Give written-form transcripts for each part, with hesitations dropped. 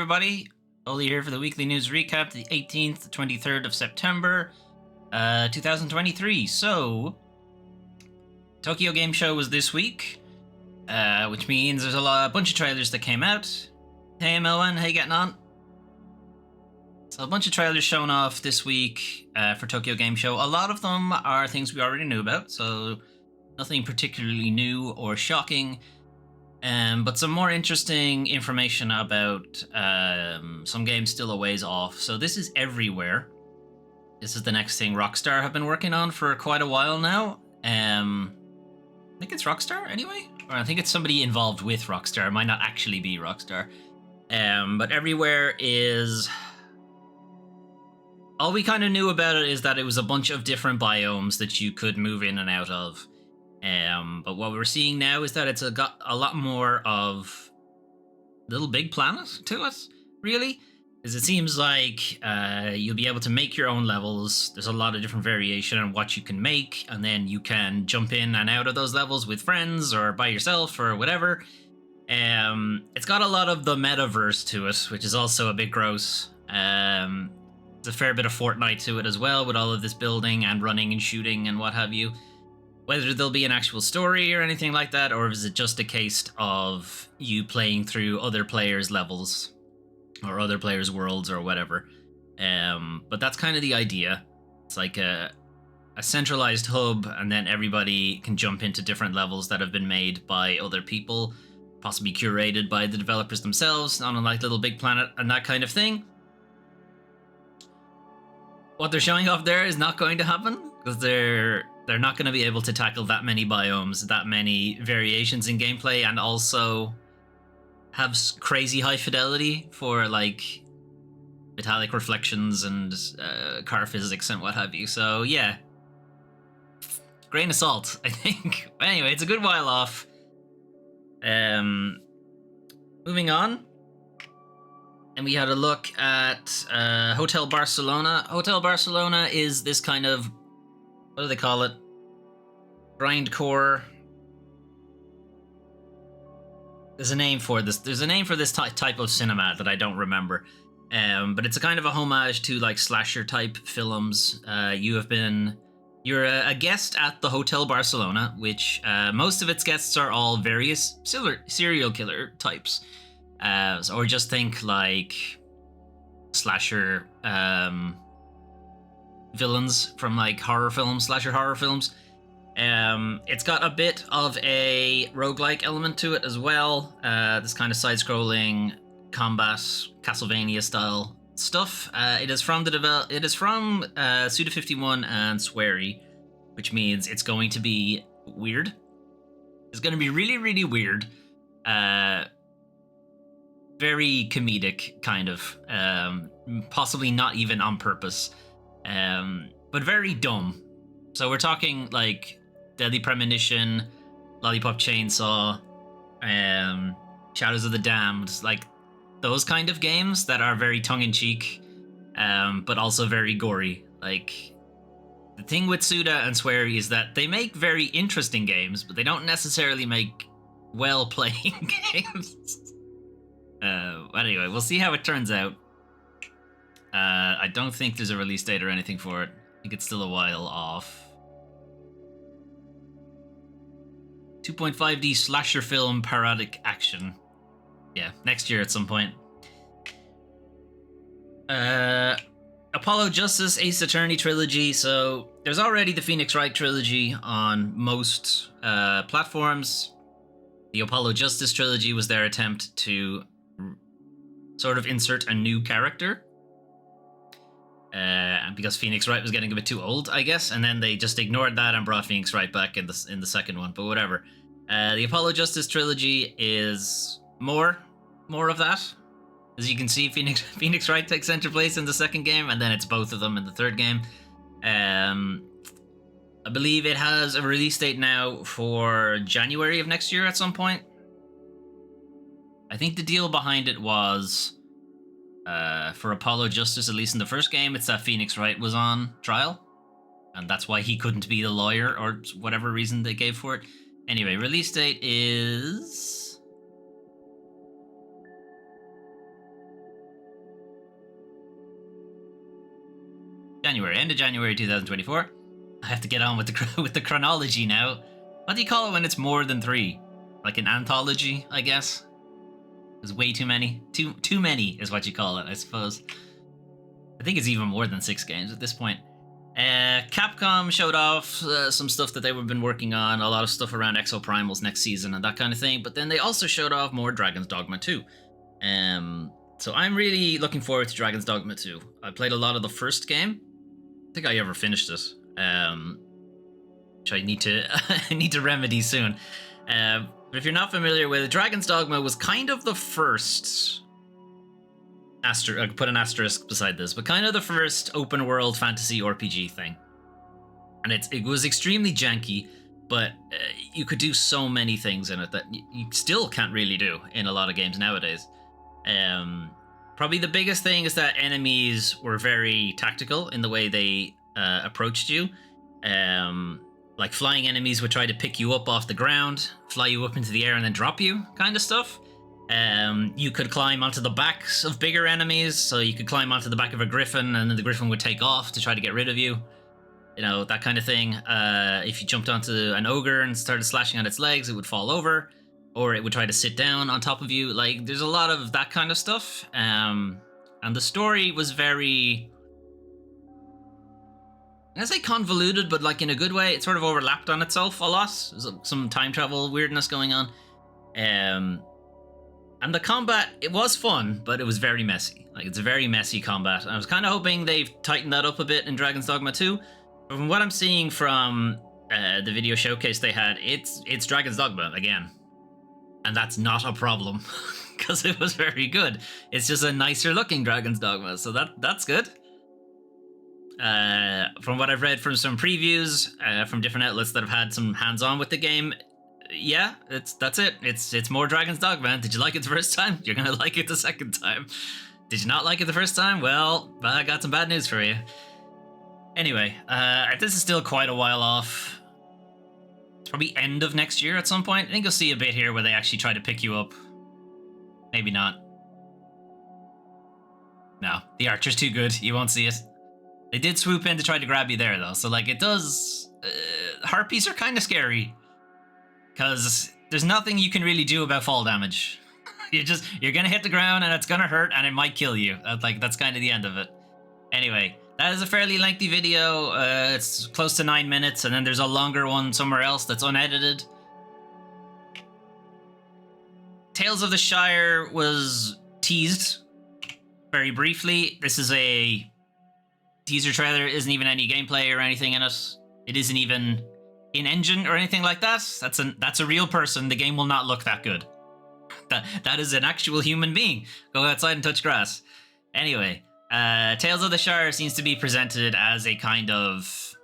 everybody. Oli here for the weekly news recap, the 18th to 23rd of September, 2023. So, Tokyo Game Show was this week, which means there's a bunch of trailers that came out. Hey, Melvin, how you getting on? So, a bunch of trailers shown off this week for Tokyo Game Show. A lot of them are things we already knew about, so nothing particularly new or shocking. But some more interesting information about some games still a ways off. So this is Everywhere. This is the next thing Rockstar have been working on for quite a while now. I think it's Rockstar anyway? Or I think it's somebody involved with Rockstar. It might not actually be Rockstar. But Everywhere is... All we kind of knew about it is that it was a bunch of different biomes that you could move in and out of. But what we're seeing now is that it's got a lot more of Little Big Planet to it, really. Because it seems like you'll be able to make your own levels. There's a lot of different variation on what you can make, and then you can jump in and out of those levels with friends or by yourself or whatever. It's got a lot of the metaverse to it, which is also a bit gross. There's a fair bit of Fortnite to it as well, with all of this building and running and shooting and what have you. Whether there'll be an actual story or anything like that, or is it just a case of you playing through other players' levels or other players' worlds or whatever. But that's kind of the idea. It's like a centralized hub, and then everybody can jump into different levels that have been made by other people, possibly curated by the developers themselves, not unlike Little Big Planet and that kind of thing. What they're showing off there is not going to happen, because they're not going to be able to tackle that many biomes, that many variations in gameplay, and also have crazy high fidelity for like metallic reflections and car physics and what have you. So yeah, grain of salt, I think. But anyway, it's a good while off. Moving on. And we had a look at Hotel Barcelona. Hotel Barcelona is this kind of, what do they call it? Grindcore. There's a name for this. There's a name for this type of cinema that I don't remember. But it's a kind of a homage to like slasher type films. You're a guest at the Hotel Barcelona, which most of its guests are all various serial killer types. Or just think like slasher villains from like horror films, slasher horror films. It's got a bit of a roguelike element to it as well. This kind of side-scrolling combat Castlevania style stuff. It is from Suda51 and Swery, which means it's going to be weird. It's going to be really, really weird. Very comedic, kind of. Possibly not even on purpose. But very dumb. So we're talking like Deadly Premonition, Lollipop Chainsaw, Shadows of the Damned, like those kind of games that are very tongue-in-cheek, but also very gory. Like, the thing with Suda and Swery is that they make very interesting games, but they don't necessarily make well-playing games. Anyway, we'll see how it turns out. I don't think there's a release date or anything for it. I think it's still a while off. 2.5D slasher film parodic action. Yeah, next year at some point. Apollo Justice Ace Attorney trilogy. So there's already the Phoenix Wright trilogy on most platforms. The Apollo Justice trilogy was their attempt to sort of insert a new character. Because Phoenix Wright was getting a bit too old, I guess, and then they just ignored that and brought Phoenix Wright back in the second one. But whatever. The Apollo Justice trilogy is more of that. As you can see, Phoenix Wright takes center place in the second game, and then it's both of them in the third game. I believe it has a release date now for January of next year at some point. I think the deal behind it was, for Apollo Justice, at least in the first game, it's that Phoenix Wright was on trial, and that's why he couldn't be the lawyer, or whatever reason they gave for it. Anyway, release date is January, end of January 2024. I have to get on with the with the chronology now. What do you call it when it's more than 3? Like an anthology, I guess. There's way too many. Too many is what you call it, I suppose. I think it's even more than 6 games at this point. Capcom showed off some stuff that they've been working on, a lot of stuff around Exoprimals next season and that kind of thing, but then they also showed off more Dragon's Dogma 2. So I'm really looking forward to Dragon's Dogma 2. I played a lot of the first game. I think I ever finished it. Which I need to I need to remedy soon. But if you're not familiar with it, Dragon's Dogma was kind of the first... I put an asterisk beside this, but kind of the first open world fantasy RPG thing. And it was extremely janky, but you could do so many things in it that you still can't really do in a lot of games nowadays. Probably the biggest thing is that enemies were very tactical in the way they approached you. Like flying enemies would try to pick you up off the ground, fly you up into the air and then drop you, kind of stuff. You could climb onto the backs of bigger enemies, so you could climb onto the back of a griffin and then the griffin would take off to try to get rid of you. You know, that kind of thing. If you jumped onto an ogre and started slashing on its legs, it would fall over, or it would try to sit down on top of you. Like, there's a lot of that kind of stuff. And the story was very... I'm gonna say convoluted, but like in a good way. It sort of overlapped on itself a lot. There's some time travel weirdness going on. And the combat, it was fun, but it was very messy. Like, it's a very messy combat. I was kind of hoping they've tightened that up a bit in Dragon's Dogma 2. But from what I'm seeing from the video showcase they had, it's Dragon's Dogma again. And that's not a problem, because it was very good. It's just a nicer looking Dragon's Dogma, so that's good. From what I've read from some previews from different outlets that have had some hands-on with the game, yeah, that's it. It's more Dragon's Dogma. Did you like it the first time? You're gonna like it the second time. Did you not like it the first time? Well, I got some bad news for you. Anyway, this is still quite a while off. It's probably end of next year at some point. I think you'll see a bit here where they actually try to pick you up. Maybe not. No, the archer's too good. You won't see it. They did swoop in to try to grab you there, though. So, like, it does... Harpies are kind of scary. Because there's nothing you can really do about fall damage. You're gonna hit the ground and it's gonna hurt and it might kill you. That's kind of the end of it. Anyway, that is a fairly lengthy video. It's close to 9 minutes, and then there's a longer one somewhere else that's unedited. Tales of the Shire was teased very briefly. This is a teaser trailer. Isn't even any gameplay or anything in it. It isn't even in-engine or anything like that. That's a real person. The game will not look that good. That is an actual human being. Go outside and touch grass. Anyway, Tales of the Shire seems to be presented as a kind of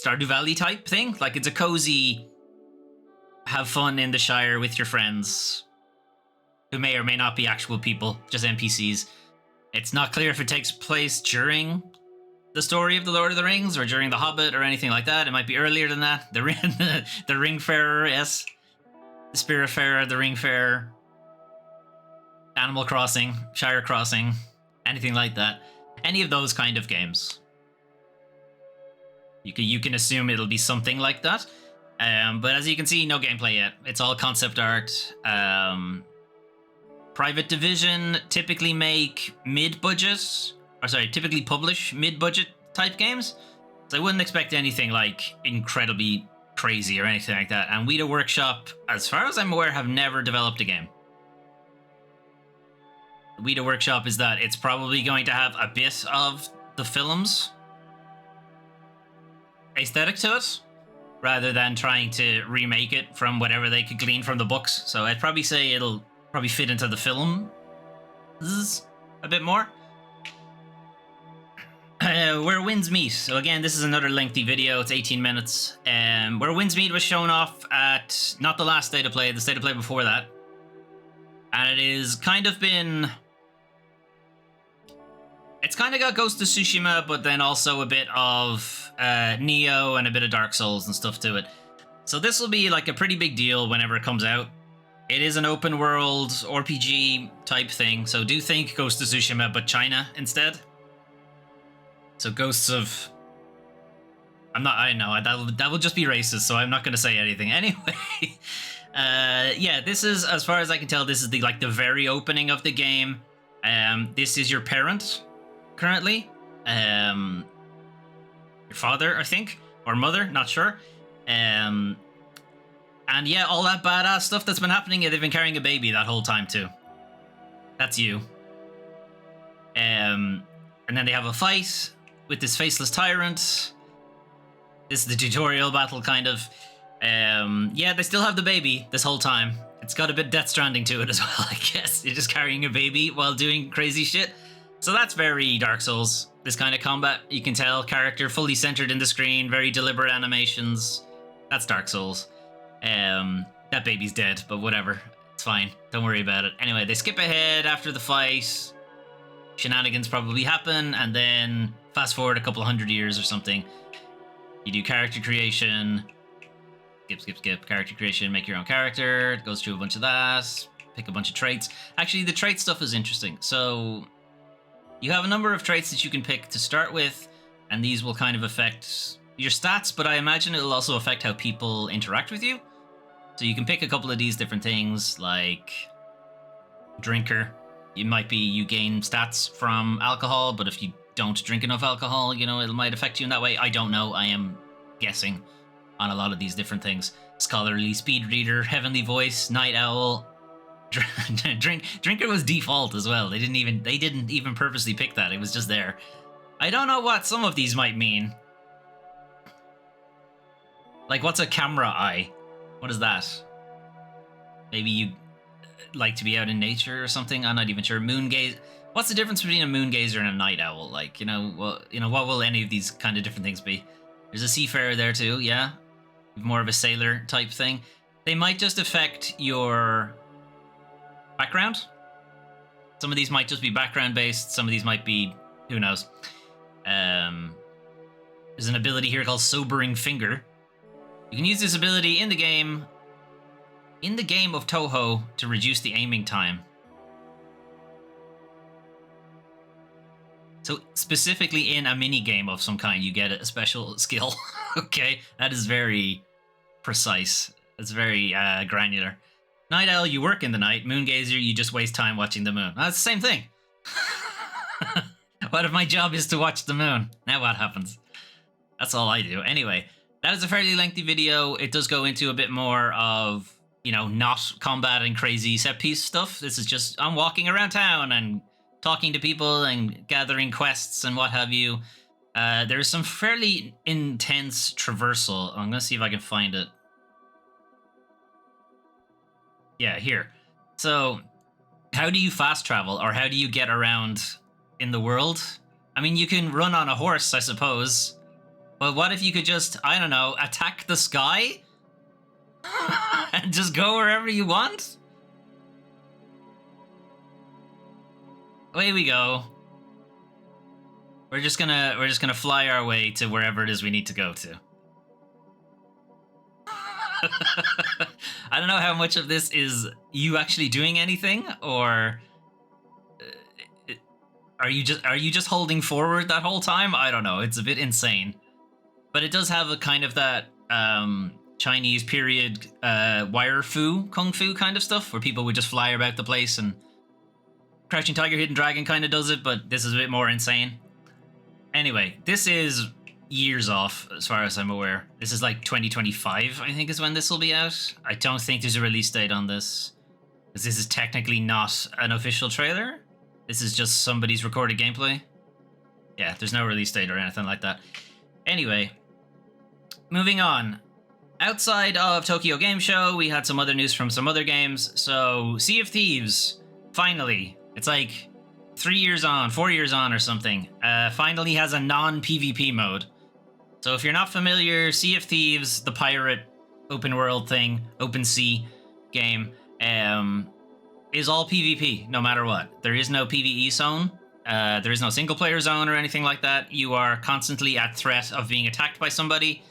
Stardew Valley type thing. Like, it's a cozy, have fun in the Shire with your friends, who may or may not be actual people, just NPCs. It's not clear if it takes place during the story of the Lord of the Rings or during the Hobbit or anything like that. It might be earlier than that. The Ringfarer, yes. The Spiritfarer, the Ringfarer, Animal Crossing, Shire Crossing, anything like that. Any of those kind of games. You can assume it'll be something like that. But as you can see, no gameplay yet. It's all concept art. Private Division typically typically publish mid-budget type games. So I wouldn't expect anything like incredibly crazy or anything like that. And Weta Workshop, as far as I'm aware, have never developed a game. Weta Workshop is that it's probably going to have a bit of the film's aesthetic to it, rather than trying to remake it from whatever they could glean from the books. So I'd probably say it'll probably fit into the film a bit more. Where Winds Meet. So again, this is another lengthy video. It's 18 minutes. Where Winds Meet was shown off at not the last State of Play, the State of Play before that. And it is kind of been... It's kind of got Ghost of Tsushima, but then also a bit of Neo and a bit of Dark Souls and stuff to it. So this will be like a pretty big deal whenever it comes out. It is an open world RPG type thing, so do think Ghost of Tsushima, but China instead. So ghosts of... I know, that will just be racist, so I'm not going to say anything. Anyway, yeah, this is, as far as I can tell, this is the very opening of the game. This is your parent, currently. Your father, I think, or mother, not sure. And yeah, all that badass stuff that's been happening, yeah, they've been carrying a baby that whole time too. That's you. And then they have a fight with this faceless tyrant. This is the tutorial battle, kind of. Yeah, they still have the baby this whole time. It's got a bit Death Stranding to it as well, I guess. You're just carrying a baby while doing crazy shit. So that's very Dark Souls. This kind of combat, you can tell. Character fully centered in the screen, very deliberate animations. That's Dark Souls. That baby's dead, but whatever. It's fine. Don't worry about it. Anyway, they skip ahead after the fight. Shenanigans probably happen, and then fast forward a couple 100 years or something. You do character creation. Skip. Character creation, make your own character. It goes through a bunch of that. Pick a bunch of traits. Actually, the trait stuff is interesting. So, you have a number of traits that you can pick to start with, and these will kind of affect your stats, but I imagine it will also affect how people interact with you. So you can pick a couple of these different things, like drinker. It might be you gain stats from alcohol, but if you don't drink enough alcohol, you know, it might affect you in that way. I don't know. I am guessing on a lot of these different things. Scholarly, speed reader, heavenly voice, night owl. Drinker was default as well. They didn't even purposely pick that. It was just there. I don't know what some of these might mean. Like, what's a camera eye? What is that? Maybe you like to be out in nature or something? I'm not even sure. Moon gaze. What's the difference between a moon gazer and a night owl? Like, what will any of these kind of different things be? There's a seafarer there too, yeah? More of a sailor type thing. They might just affect your background. Some of these might just be background based. Some of these might be, who knows. There's an ability here called Sobering Finger. You can use this ability in the game of Touhou to reduce the aiming time. So specifically in a mini game of some kind, you get a special skill. Okay, that is very precise. It's very granular. Night Owl, you work in the night. Moongazer, you just waste time watching the moon. That's the same thing. What if my job is to watch the moon? Now what happens? That's all I do. Anyway, that is a fairly lengthy video. It does go into a bit more of, not combat and crazy set piece stuff. This is just, I'm walking around town and talking to people and gathering quests and what have you. There's some fairly intense traversal. I'm going to see if I can find it. Yeah, here. So, how do you fast travel, or how do you get around in the world? I mean, you can run on a horse, I suppose. But what if you could just, I don't know, attack the sky? And just go wherever you want? Away we go. We're just gonna fly our way to wherever it is we need to go to. I don't know how much of this is you actually doing anything, or are you just holding forward that whole time? I don't know. It's a bit insane, but it does have a kind of that Chinese period wire fu kung fu kind of stuff, where people would just fly about the place, and Crouching Tiger, Hidden Dragon kind of does it, but this is a bit more insane. Anyway, this is years off, as far as I'm aware. This is like 2025, I think, is when this will be out. I don't think there's a release date on this, because this is technically not an official trailer. This is just somebody's recorded gameplay. Yeah, there's no release date or anything like that. Anyway, moving on. Outside of Tokyo Game Show, we had some other news from some other games. So, Sea of Thieves, finally. It's like 4 years on or something, finally has a non-PvP mode. So if you're not familiar, Sea of Thieves, the pirate open world thing, open sea game, is all PvP, no matter what. There is no PvE zone. There is no single player zone or anything like that. You are constantly at threat of being attacked by somebody,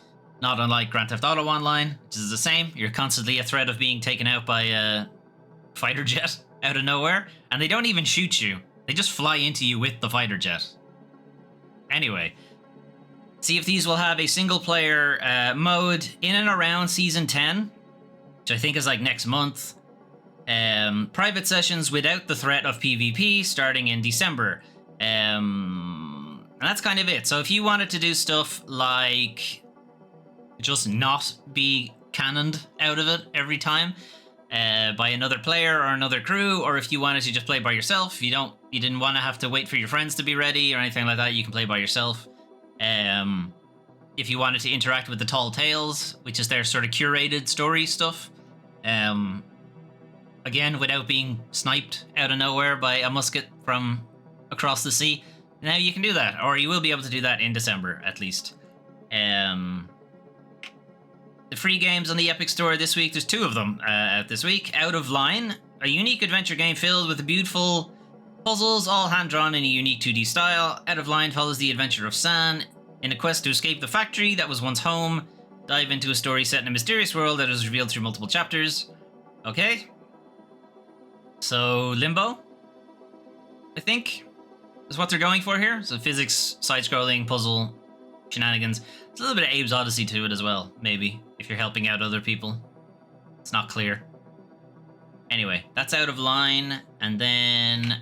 not unlike Grand Theft Auto Online, which is the same. You're constantly at threat of being taken out by a fighter jet out of nowhere, and they don't even shoot you. They just fly into you with the fighter jet. Anyway, Sea of Thieves will have a single player mode in and around Season 10, which I think is like next month. Private sessions without the threat of PvP starting in December. And that's kind of it. So if you wanted to do stuff like just not be cannoned out of it every time by another player or another crew, or if you wanted to just play by yourself, you didn't want to have to wait for your friends to be ready or anything like that, you can play by yourself. If you wanted to interact with the Tall Tales, which is their sort of curated story stuff, again, without being sniped out of nowhere by a musket from across the sea, now you can do that, or you will be able to do that in December at least. The free games on the Epic Store this week, there's 2 of them out this week. Out of Line, a unique adventure game filled with beautiful puzzles, all hand-drawn in a unique 2D style. Out of Line follows the adventure of San in a quest to escape the factory that was once home. Dive into a story set in a mysterious world that is revealed through multiple chapters. Okay. So, Limbo, I think, is what they're going for here. So physics, side-scrolling, puzzle, shenanigans. There's a little bit of Abe's Odyssey to it as well, maybe, if you're helping out other people. It's not clear. Anyway, that's Out of Line. And then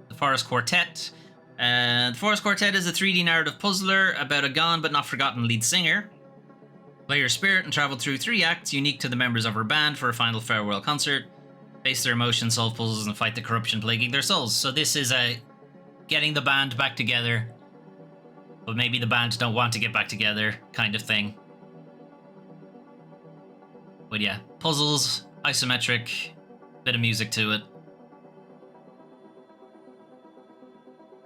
The Forest Quartet. The Forest Quartet is a 3D narrative puzzler about a gone but not forgotten lead singer. Play your spirit and travel through 3 acts unique to the members of her band for a final farewell concert. Face their emotions, solve puzzles, and fight the corruption plaguing their souls. So this is a getting the band back together, but maybe the band don't want to get back together kind of thing. But yeah, puzzles, isometric, bit of music to it.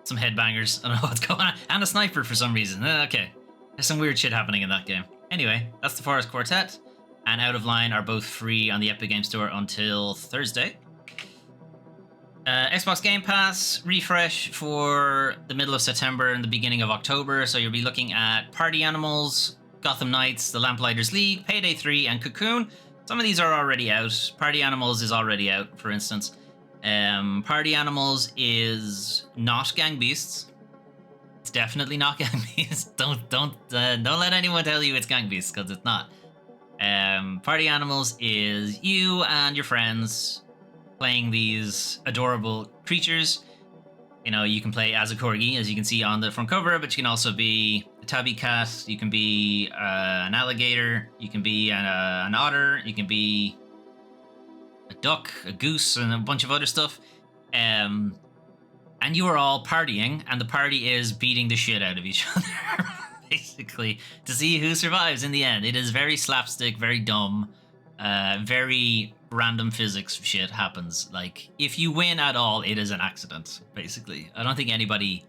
Some headbangers, I don't know what's going on. And a sniper for some reason. Okay, there's some weird shit happening in that game. Anyway, that's The Forest Quartet and Out of Line are both free on the Epic Game Store until Thursday. Xbox Game Pass refresh for the middle of September and the beginning of October. So you'll be looking at Party Animals, Gotham Knights, The Lamplighters League, Payday 3, and Cocoon. Some of these are already out. Party Animals is already out, for instance. Party Animals is not Gang Beasts. It's definitely not Gang Beasts. Don't let anyone tell you it's Gang Beasts, because it's not. Party Animals is you and your friends playing these adorable creatures. You know, you can play as a corgi, as you can see on the front cover, but you can also be a tabby cat, you can be an alligator, you can be an otter, you can be a duck, a goose, and a bunch of other stuff. And you are all partying, and the party is beating the shit out of each other, basically, to see who survives in the end. It is very slapstick, very dumb, very random physics shit happens. Like, if you win at all, it is an accident, basically. I don't think anybody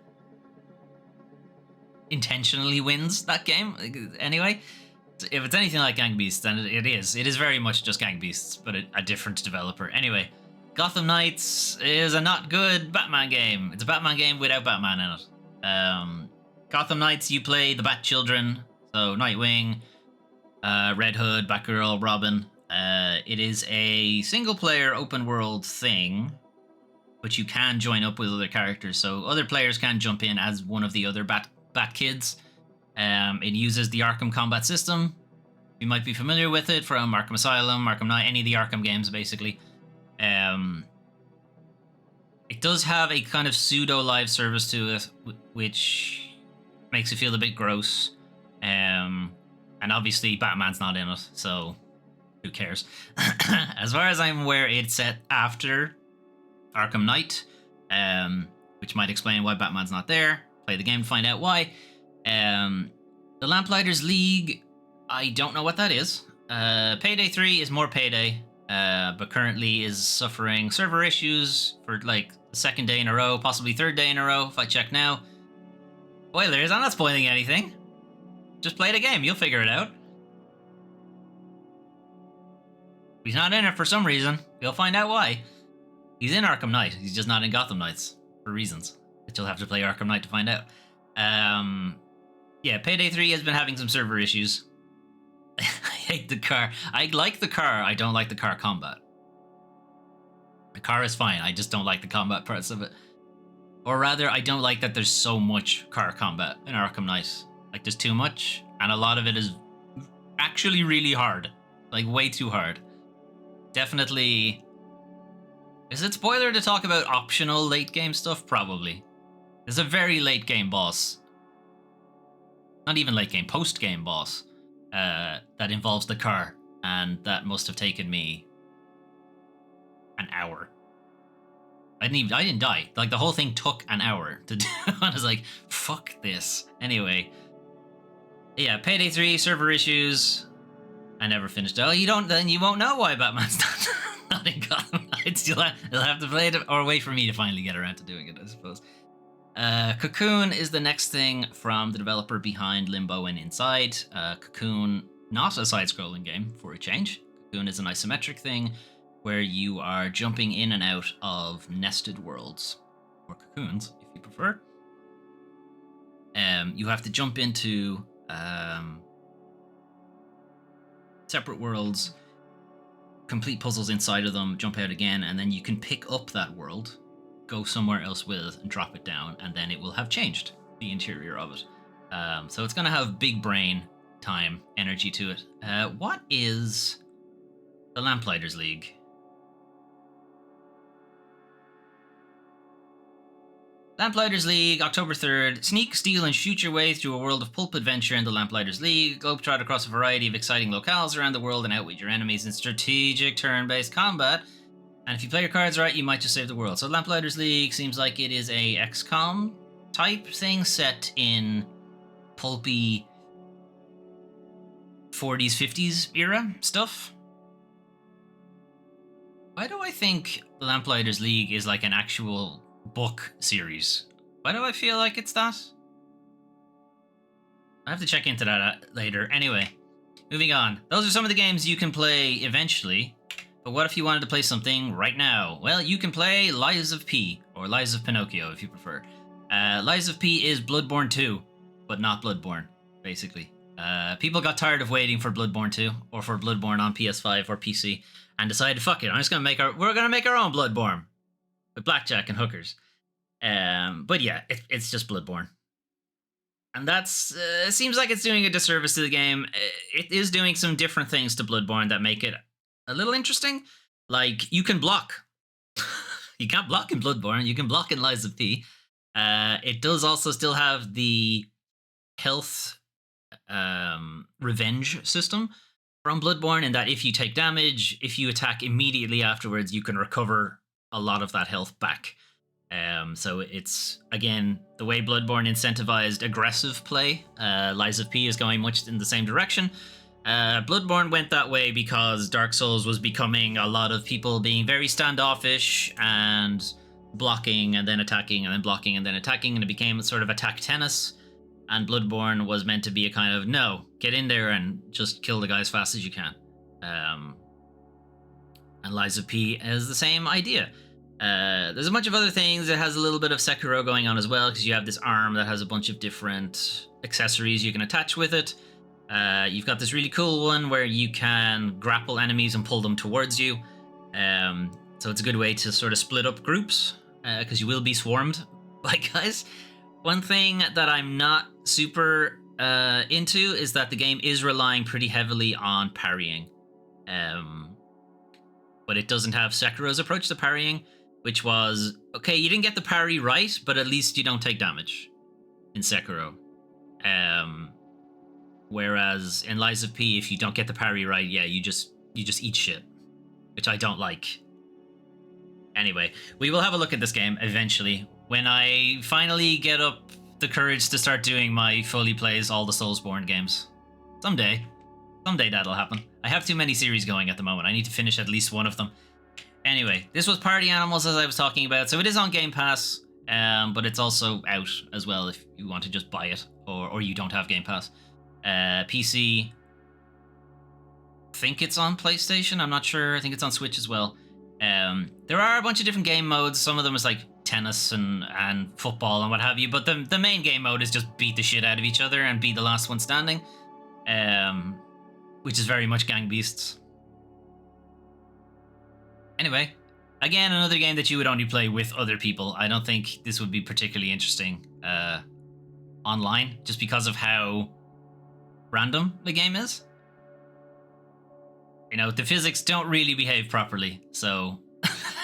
intentionally wins that game. Anyway, if it's anything like Gang Beasts, then it is. It is very much just Gang Beasts, but a different developer. Anyway, Gotham Knights is a not good Batman game. It's a Batman game without Batman in it. Gotham Knights, you play the Bat Children, so Nightwing, Red Hood, Batgirl, Robin. It is a single-player open-world thing, but you can join up with other characters, so other players can jump in as one of the other Bat Kids. It uses the Arkham combat system. You might be familiar with it from Arkham Asylum, Arkham Knight, any of the Arkham games, basically. It does have a kind of pseudo-live service to it, which makes it feel a bit gross. And obviously, Batman's not in it, so who cares? As far as I'm aware, it's set after Arkham Knight, which might explain why Batman's not there. Play the game to find out why. The Lamplighters League, I don't know what that is. Payday 3 is more Payday, but currently is suffering server issues for like the 2nd day in a row, possibly 3rd day in a row, if I check now. Spoilers, I'm not spoiling anything. Just play the game, you'll figure it out. He's not in it for some reason. You'll find out why. He's in Arkham Knight, he's just not in Gotham Knights, for reasons that you'll have to play Arkham Knight to find out. Yeah, Payday 3 has been having some server issues. I hate the car. I like the car, I don't like the car combat. The car is fine, I just don't like the combat parts of it. Or rather, I don't like that there's so much car combat in Arkham Knight. Like, there's too much, and a lot of it is actually really hard. Like, way too hard. Definitely... Is it spoiler to talk about optional late game stuff? Probably. There's a very late game boss. Not even late game, post game boss. That involves the car. And that must have taken me an hour. I didn't die. Like, the whole thing took an hour to do. I was like, fuck this. Anyway. Yeah, Payday 3, server issues. I never finished. Oh, then you won't know why Batman's not in Gotham Knights. You'll have to play it or wait for me to finally get around to doing it, I suppose. Cocoon is the next thing from the developer behind Limbo and Inside. Cocoon, not a side-scrolling game for a change. Cocoon is an isometric thing where you are jumping in and out of nested worlds, or cocoons, if you prefer. You have to jump into separate worlds, complete puzzles inside of them, jump out again, and then you can pick up that world, go somewhere else with it, and drop it down, and then it will have changed the interior of it. So it's going to have big brain time, energy to it. What is the Lamplighters League? Lamplighters League, October 3rd. Sneak, steal, and shoot your way through a world of pulp adventure in the Lamplighters League. Globetrot across a variety of exciting locales around the world and outwit your enemies in strategic turn-based combat. And if you play your cards right, you might just save the world. So Lamplighters League seems like it is a XCOM type thing set in pulpy 40s, 50s era stuff. Why do I think Lamplighters League is like an actual book series? Why do I feel like it's that? I have to check into that later. Anyway, moving on. Those are some of the games you can play eventually. But what if you wanted to play something right now? Well, you can play Lies of P, or Lies of Pinocchio if you prefer. Lies of P is Bloodborne 2, but not Bloodborne, basically. People got tired of waiting for Bloodborne 2, or for Bloodborne on PS5 or PC, and decided, fuck it, we're gonna make our own Bloodborne. With blackjack and hookers. But yeah, it's just Bloodborne. And that's seems like it's doing a disservice to the game. It is doing some different things to Bloodborne that make it a little interesting. Like, you can block. You can't block in Bloodborne. You can block in Lies of P. It does also still have the health revenge system from Bloodborne, in that if you take damage, if you attack immediately afterwards, you can recover a lot of that health back. So it's, again, the way Bloodborne incentivized aggressive play. Lies of P is going much in the same direction. Bloodborne went that way because Dark Souls was becoming a lot of people being very standoffish and blocking and then attacking and then blocking and then attacking, and it became sort of attack tennis. And Bloodborne was meant to be a kind of, no, get in there and just kill the guy as fast as you can. And Lies of P is the same idea. There's a bunch of other things. It has a little bit of Sekiro going on as well, because you have this arm that has a bunch of different accessories you can attach with it. You've got this really cool one where you can grapple enemies and pull them towards you. So it's a good way to sort of split up groups, because you will be swarmed by guys. One thing that I'm not super into is that the game is relying pretty heavily on parrying. But it doesn't have Sekiro's approach to parrying, which was, okay, you didn't get the parry right, but at least you don't take damage in Sekiro. Whereas in Lies of P, if you don't get the parry right, yeah, you just eat shit, which I don't like. Anyway, we will have a look at this game eventually, when I finally get up the courage to start doing my fully plays all the Soulsborne games. Someday that'll happen. I have too many series going at the moment. I need to finish at least one of them. Anyway, this was Party Animals, as I was talking about. So it is on Game Pass, but it's also out as well if you want to just buy it, or you don't have Game Pass. PC, I think it's on PlayStation. I'm not sure. I think it's on Switch as well. There are a bunch of different game modes. Some of them is like tennis and football and what have you. But the main game mode is just beat the shit out of each other and be the last one standing. Which is very much Gang Beasts. Anyway, Again, another game that you would only play with other people. I don't think this would be particularly interesting online, just because of how random the game is. You know, the physics don't really behave properly, so...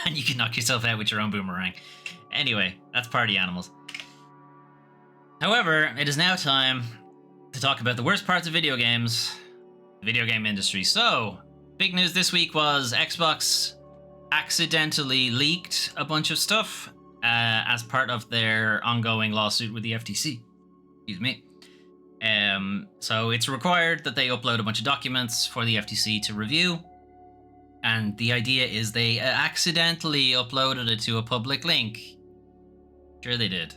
and you can knock yourself out with your own boomerang. Anyway, that's party animals. However, it is now time to talk about the worst parts of video games, the video game industry. So, big news this week was Xbox accidentally leaked a bunch of stuff as part of their ongoing lawsuit with the FTC. Excuse me. So it's required that they upload a bunch of documents for the FTC to review. And the idea is they accidentally uploaded it to a public link. Sure they did.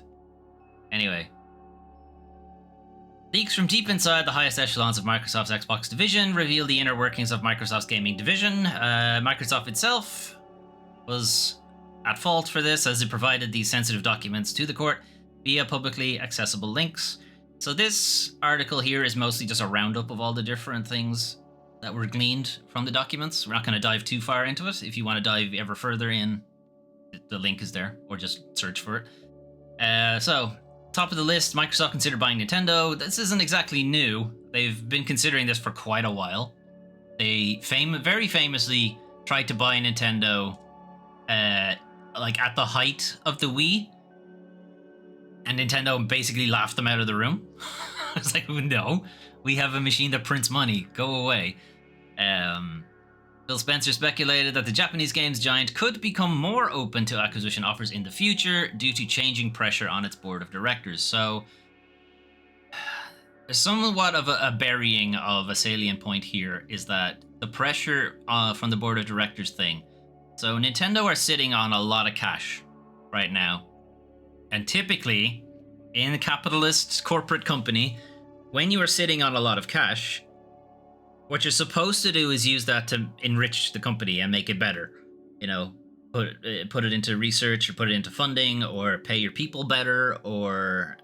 Anyway. Leaks from deep inside the highest echelons of Microsoft's Xbox division reveal the inner workings of Microsoft's gaming division. Microsoft itself was at fault for this, as it provided these sensitive documents to the court via publicly accessible links. So this article here is mostly just a roundup of all the different things that were gleaned from the documents. We're not going to dive too far into it. If you want to dive ever further in, the link is there, or just search for it. So, top of the list, Microsoft considered buying Nintendo. This isn't exactly new. They've been considering this for quite a while. They very famously tried to buy Nintendo like at the height of the Wii, and Nintendo basically laughed them out of the room. It's like, no, we have a machine that prints money. Go away. Phil Spencer speculated that the Japanese games giant could become more open to acquisition offers in the future due to changing pressure on its board of directors. So there's somewhat of a burying of a salient point here, is that the pressure from the board of directors thing. So Nintendo are sitting on a lot of cash right now. And typically, in a capitalist corporate company, when you are sitting on a lot of cash, what you're supposed to do is use that to enrich the company and make it better. You know, put it into research, or put it into funding, or pay your people better, or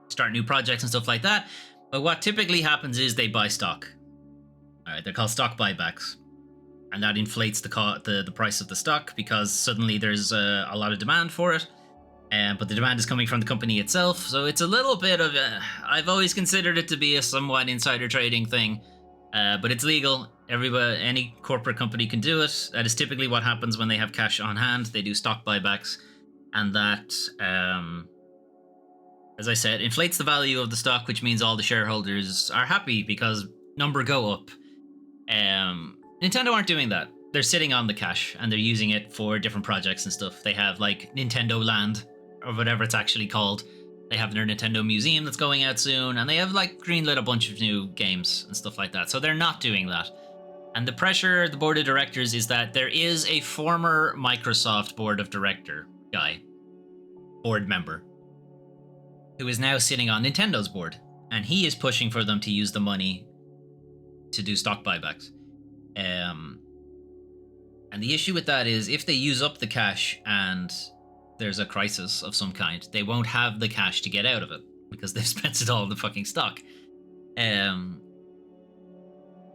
start new projects and stuff like that. But what typically happens is they buy stock. All right, they're called stock buybacks. And that inflates the price of the stock, because suddenly there's a lot of demand for it. But the demand is coming from the company itself. So it's a little bit of I've always considered it to be a somewhat insider trading thing. But it's legal. Any corporate company can do it. That is typically what happens when they have cash on hand. They do stock buybacks. And that, as I said, inflates the value of the stock, which means all the shareholders are happy because number go up. Nintendo aren't doing that. They're sitting on the cash and they're using it for different projects and stuff. They have like Nintendo Land, or whatever it's actually called. They have their Nintendo Museum that's going out soon, and they have like greenlit a bunch of new games and stuff like that. So they're not doing that. And the pressure, the board of directors, is that there is a former Microsoft board of director board member, who is now sitting on Nintendo's board, and he is pushing for them to use the money to do stock buybacks. And the issue with that is, if they use up the cash and there's a crisis of some kind, they won't have the cash to get out of it because they've spent it all in the fucking stock.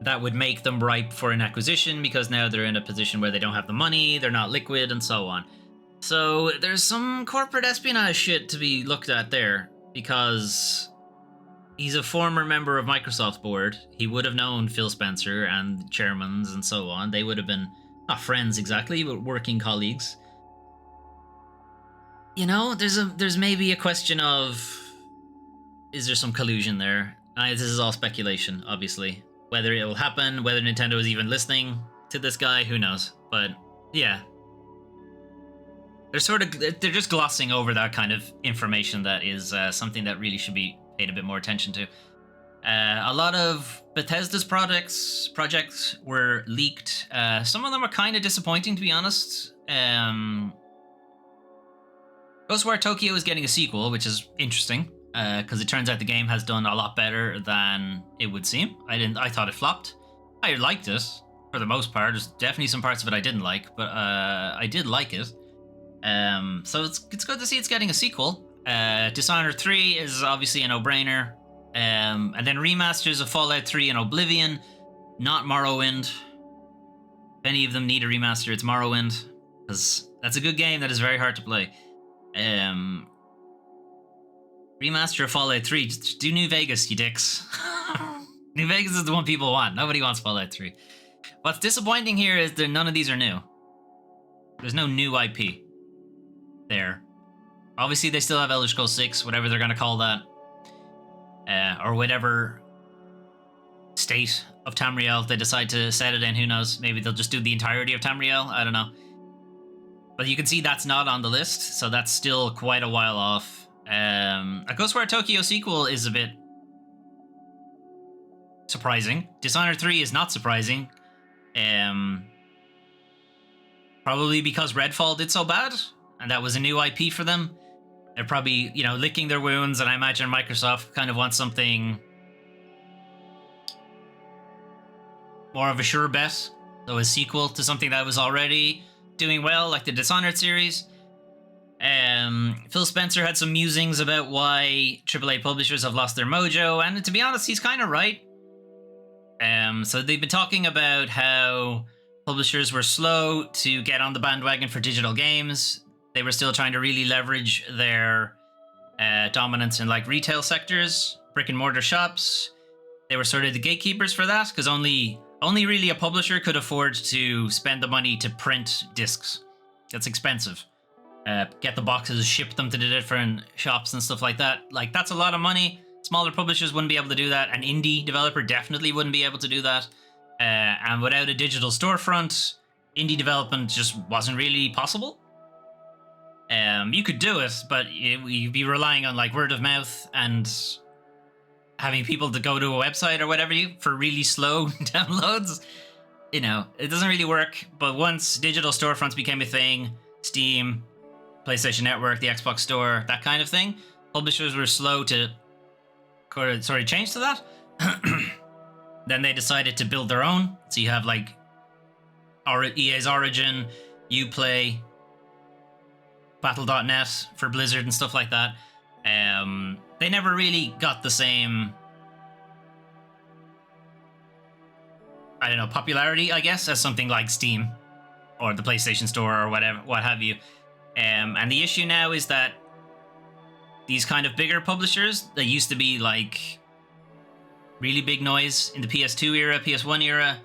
That would make them ripe for an acquisition, because now they're in a position where they don't have the money, they're not liquid, and so on. So there's some corporate espionage shit to be looked at there, because he's a former member of Microsoft's board. He would have known Phil Spencer and the chairmans and so on. They would have been, not friends exactly, but working colleagues. You know, there's maybe a question of, is there some collusion there? This is all speculation, obviously. Whether it will happen, whether Nintendo is even listening to this guy, who knows? But yeah, they're just glossing over that kind of information that is something that really should be paid a bit more attention to. A lot of Bethesda's projects were leaked. Some of them are kind of disappointing, to be honest. Ghostwire Tokyo is getting a sequel, which is interesting, because it turns out the game has done a lot better than it would seem. I thought it flopped. I liked it for the most part. There's definitely some parts of it I didn't like, but I did like it. So it's good to see it's getting a sequel. Dishonored 3 is obviously a no-brainer. And then remasters of Fallout 3 and Oblivion, not Morrowind. If any of them need a remaster, it's Morrowind. because that's a good game that is very hard to play. Remaster of Fallout 3. Just do New Vegas, you dicks. New Vegas is the one people want. Nobody wants Fallout 3. What's disappointing here is that none of these are new. There's no new IP there. Obviously, they still have Elder Scrolls 6, whatever they're going to call that. Or whatever state of Tamriel they decide to set it in. Who knows? Maybe they'll just do the entirety of Tamriel. I don't know. But you can see that's not on the list, so that's still quite a while off. A Ghostwire Tokyo sequel is a bit surprising. Dishonored 3 is not surprising. Probably because Redfall did so bad, and that was a new IP for them. They're probably, licking their wounds, and I imagine Microsoft kind of wants something more of a sure bet. So a sequel to something that was already doing well, like the Dishonored series. Phil Spencer had some musings about why AAA publishers have lost their mojo, and to be honest, he's kind of right. So they've been talking about how publishers were slow to get on the bandwagon for digital games. They were still trying to really leverage their dominance in like retail sectors, brick and mortar shops. They were sort of the gatekeepers for that, because only really a publisher could afford to spend the money to print discs. That's expensive. Get the boxes, ship them to the different shops and stuff like that. Like, that's a lot of money. Smaller publishers wouldn't be able to do that. An indie developer definitely wouldn't be able to do that. And without a digital storefront, indie development just wasn't really possible. You could do it, but you'd be relying on like word of mouth and having people to go to a website or whatever for really slow downloads. It doesn't really work. But once digital storefronts became a thing, Steam, PlayStation Network, the Xbox Store, that kind of thing, publishers were slow to change to that. Then they decided to build their own. So you have like EA's Origin, Uplay, Battle.net for Blizzard and stuff like that. They never really got the same, popularity, I guess, as something like Steam or the PlayStation Store or what have you. And the issue now is that these kind of bigger publishers that used to be like really big noise in the PS2 era, PS1 era,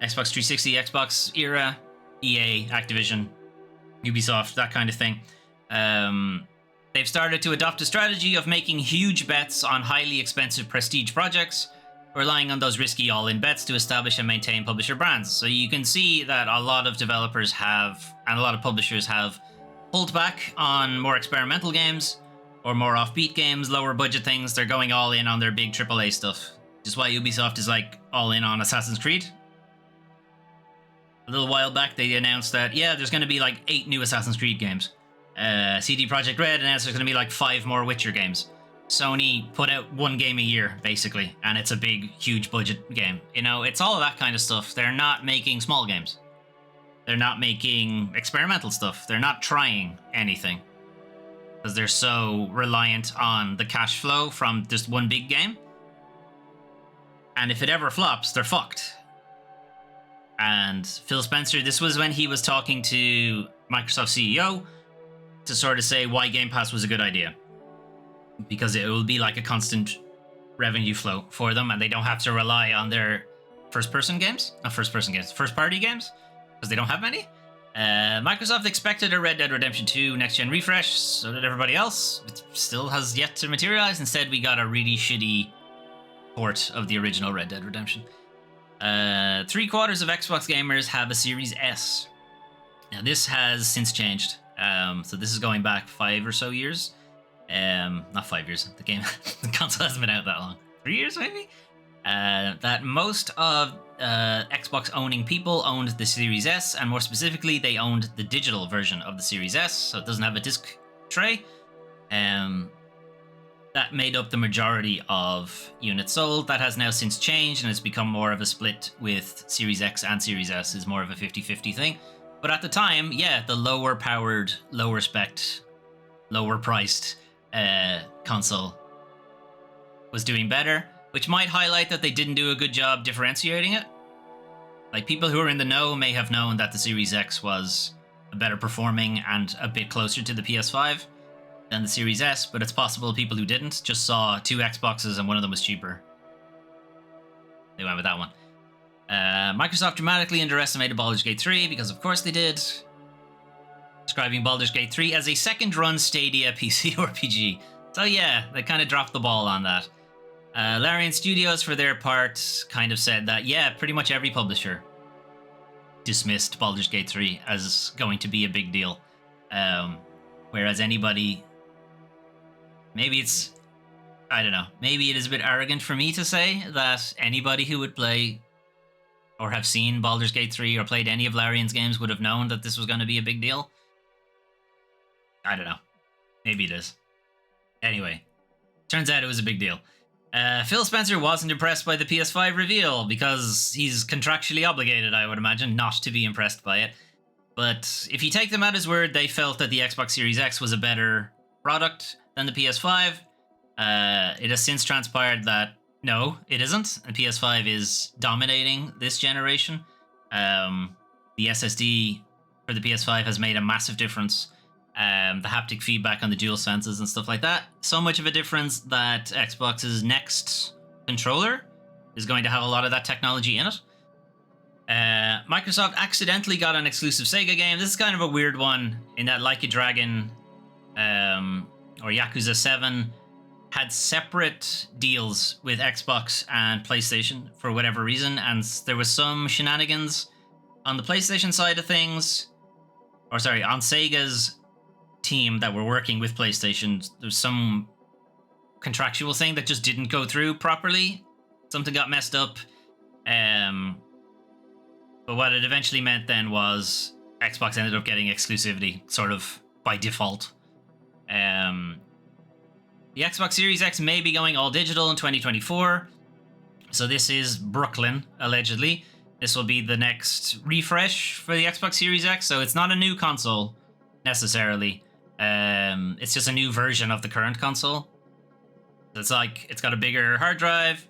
Xbox 360, Xbox era, EA, Activision, Ubisoft, that kind of thing. They've started to adopt a strategy of making huge bets on highly expensive prestige projects, relying on those risky all-in bets to establish and maintain publisher brands. So you can see that a lot of developers have, and a lot of publishers have, pulled back on more experimental games or more offbeat games, lower budget things. They're going all in on their big AAA stuff. Just why Ubisoft is like all in on Assassin's Creed. A little while back, they announced that, there's going to be like 8 new Assassin's Creed games. CD Projekt Red announced there's going to be like 5 more Witcher games. Sony put out 1 game a year, basically, and it's a big, huge budget game. It's all of that kind of stuff. They're not making small games. They're not making experimental stuff. They're not trying anything. Because they're so reliant on the cash flow from just one big game. And if it ever flops, they're fucked. And Phil Spencer, this was when he was talking to Microsoft CEO to sort of say why Game Pass was a good idea. Because it will be like a constant revenue flow for them, and they don't have to rely on their first-party games, because they don't have many. Microsoft expected a Red Dead Redemption 2 next-gen refresh, so did everybody else. It still has yet to materialize. Instead, we got a really shitty port of the original Red Dead Redemption. 3/4 of Xbox gamers have a Series S. Now, this has since changed. So this is going back 5 or so years. Not 5 years. The console hasn't been out that long. 3 years, maybe? That most of Xbox owning people owned the Series S, and more specifically, they owned the digital version of the Series S, so it doesn't have a disc tray. That made up the majority of units sold. That has now since changed, and it's become more of a split with Series X and Series S is more of a 50-50 thing. But at the time, the lower powered, lower spec'd, lower priced console was doing better, which might highlight that they didn't do a good job differentiating it. Like, people who are in the know may have known that the Series X was better performing and a bit closer to the PS5 than the Series S, but it's possible people who didn't just saw 2 Xboxes and one of them was cheaper. They went with that one. Microsoft dramatically underestimated Baldur's Gate 3 because of course they did, describing Baldur's Gate 3 as a second-run Stadia PC RPG. So yeah, they kind of dropped the ball on that. Larian Studios, for their part, kind of said that, yeah, pretty much every publisher dismissed Baldur's Gate 3 as going to be a big deal. Whereas anybody... Maybe it's... I don't know. Maybe it is a bit arrogant for me to say that anybody who would play or have seen Baldur's Gate 3 or played any of Larian's games would have known that this was going to be a big deal. I don't know. Maybe it is. Anyway, turns out it was a big deal. Phil Spencer wasn't impressed by the PS5 reveal because he's contractually obligated, I would imagine, not to be impressed by it. But if you take them at his word, they felt that the Xbox Series X was a better product than the PS5. It has since transpired that no, it isn't. And PS5 is dominating this generation. The SSD for the PS5 has made a massive difference. The haptic feedback on the dual senses and stuff like that. So much of a difference that Xbox's next controller is going to have a lot of that technology in it. Microsoft accidentally got an exclusive Sega game. This is kind of a weird one in that Like a Dragon or Yakuza 7 had separate deals with Xbox and PlayStation for whatever reason, and there was some shenanigans on the PlayStation side of things, or sorry, on Sega's team that were working with PlayStation. There's some contractual thing that just didn't go through properly. Something got messed up. But what it eventually meant then was Xbox ended up getting exclusivity, sort of by default. The Xbox Series X may be going all digital in 2024. So this is Brooklyn, allegedly. This will be the next refresh for the Xbox Series X. So it's not a new console, necessarily. It's just a new version of the current console. It's like, it's got a bigger hard drive.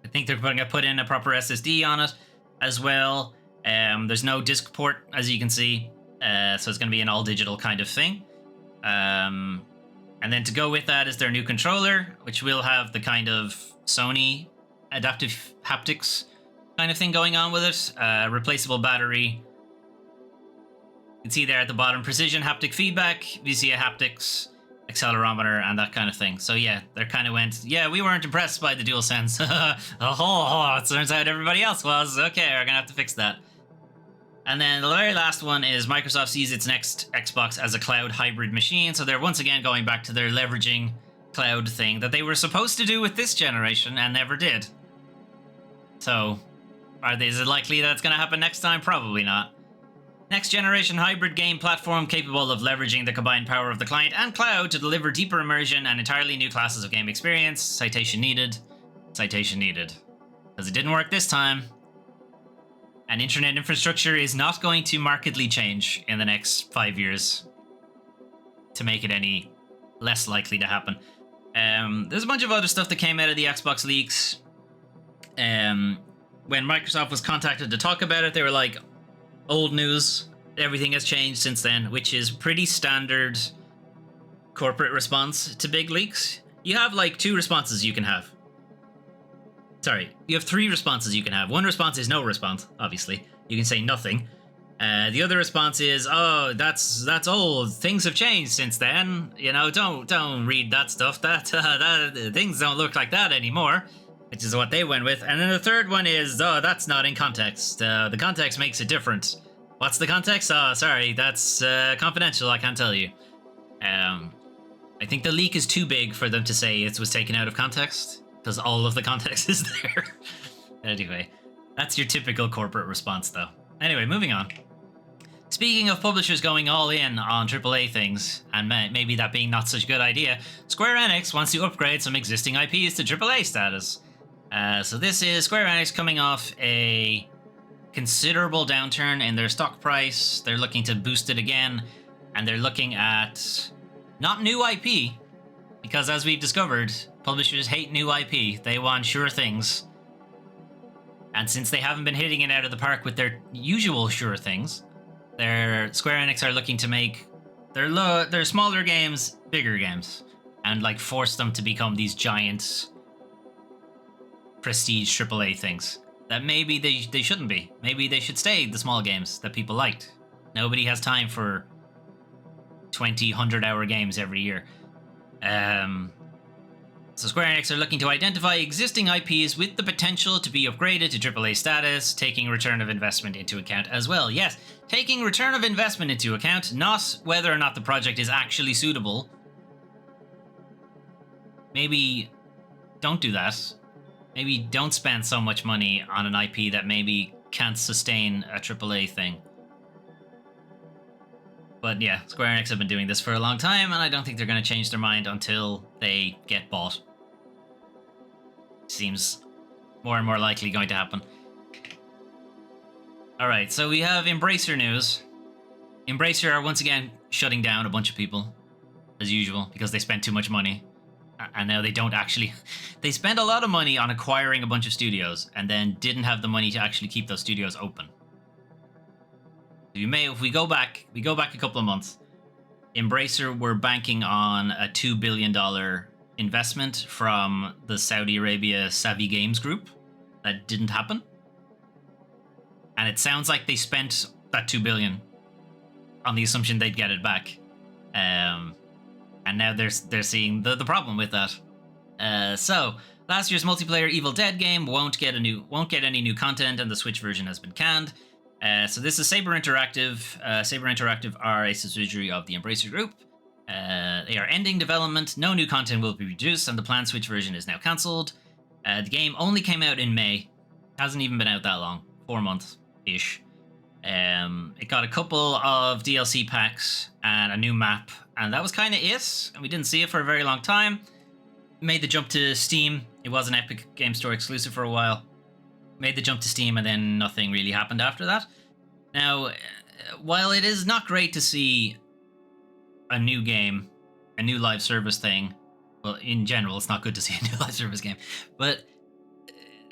I think they're going to put in a proper SSD on it as well. There's no disc port, as you can see. So it's going to be an all-digital kind of thing. And then to go with that is their new controller, which will have the kind of Sony adaptive haptics kind of thing going on with it. Replaceable battery. You can see there at the bottom, precision haptic feedback, VCA haptics, accelerometer, and that kind of thing. So yeah, they kind of went, yeah, we weren't impressed by the DualSense. It turns out everybody else was. Okay, we're going to have to fix that. And then the very last one is Microsoft sees its next Xbox as a cloud hybrid machine. So they're once again going back to their leveraging cloud thing that they were supposed to do with this generation and never did. So is it likely that it's going to happen next time? Probably not. Next generation hybrid game platform capable of leveraging the combined power of the client and cloud to deliver deeper immersion and entirely new classes of game experience. Citation needed. Citation needed. Because it didn't work this time. And internet infrastructure is not going to markedly change in the next 5 years to make it any less likely to happen. There's a bunch of other stuff that came out of the Xbox leaks. When Microsoft was contacted to talk about it, they were like, old news, everything has changed since then, which is pretty standard corporate response to big leaks. You have like 2 responses you can have. Sorry, you have 3 responses you can have. One response is no response, obviously. You can say nothing. The other response is, oh, that's old. Things have changed since then. You know, don't read that stuff. That things don't look like that anymore, which is what they went with. And then the third one is, oh, that's not in context. The context makes it different. What's the context? Oh, sorry, that's confidential. I can't tell you. I think the leak is too big for them to say it was taken out of context, because all of the context is there. Anyway, that's your typical corporate response, though. Anyway, moving on. Speaking of publishers going all in on AAA things, and maybe that being not such a good idea, Square Enix wants to upgrade some existing IPs to AAA status. So this is Square Enix coming off a considerable downturn in their stock price. They're looking to boost it again, and they're looking at not new IP, because as we've discovered, publishers hate new IP. They want sure things. And since they haven't been hitting it out of the park with their usual sure things, Square Enix are looking to make their smaller games bigger games, and like force them to become these giant prestige AAA things that maybe they shouldn't be. Maybe they should stay the small games that people liked. Nobody has time for 20, 100-hour games every year. So Square Enix are looking to identify existing IPs with the potential to be upgraded to AAA status, taking return of investment into account as well. Yes, taking return of investment into account, not whether or not the project is actually suitable. Maybe don't do that. Maybe don't spend so much money on an IP that maybe can't sustain a AAA thing. But yeah, Square Enix have been doing this for a long time, and I don't think they're going to change their mind until they get bought. Seems more and more likely going to happen. Alright, so we have Embracer news. Embracer are once again shutting down a bunch of people, as usual, because they spent too much money. And now they don't actually... They spent a lot of money on acquiring a bunch of studios, and then didn't have the money to actually keep those studios open. If we go back a couple of months, Embracer were banking on a $2 billion investment from the Saudi Arabia Savvy Games Group. That didn't happen. And it sounds like they spent that $2 billion on the assumption they'd get it back. And now they're seeing the problem with that. So last year's multiplayer Evil Dead game won't get any new content, and the Switch version has been canned. So this is Saber Interactive. Saber Interactive are a subsidiary of the Embracer Group. They are ending development. No new content will be produced, and the planned Switch version is now cancelled. The game only came out in May. Hasn't even been out that long. 4 months-ish. It got a couple of DLC packs and a new map, and that was kind of it. And we didn't see it for a very long time. Made the jump to Steam. It was an Epic Game Store exclusive for a while. Made the jump to Steam, and then nothing really happened after that. Now, while it is not great to see a new game, a new live service thing, well, in general, it's not good to see a new live service game, but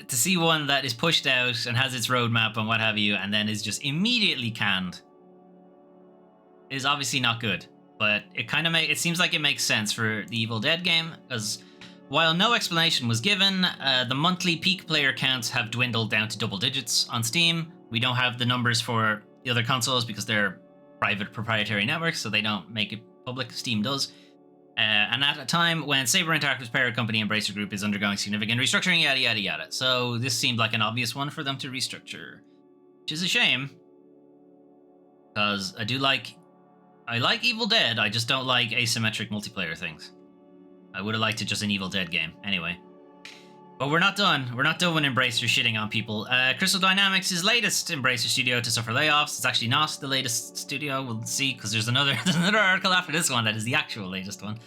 to see one that is pushed out and has its roadmap and what have you, and then is just immediately canned, is obviously not good. But it seems like it makes sense for the Evil Dead game, as while no explanation was given, the monthly peak player counts have dwindled down to double digits on Steam. We don't have the numbers for the other consoles because they're private proprietary networks, so they don't make it public. Steam does. And at a time when Saber Interactive's parent company Embracer Group is undergoing significant restructuring, yada yada yada. So this seemed like an obvious one for them to restructure, which is a shame, because I like Evil Dead. I just don't like asymmetric multiplayer things. I would have liked it just an Evil Dead game, anyway. But we're not done. We're not done with Embracer shitting on people. Crystal Dynamics' latest Embracer studio to suffer layoffs. It's actually not the latest studio. We'll see, because there's another article after this one that is the actual latest one.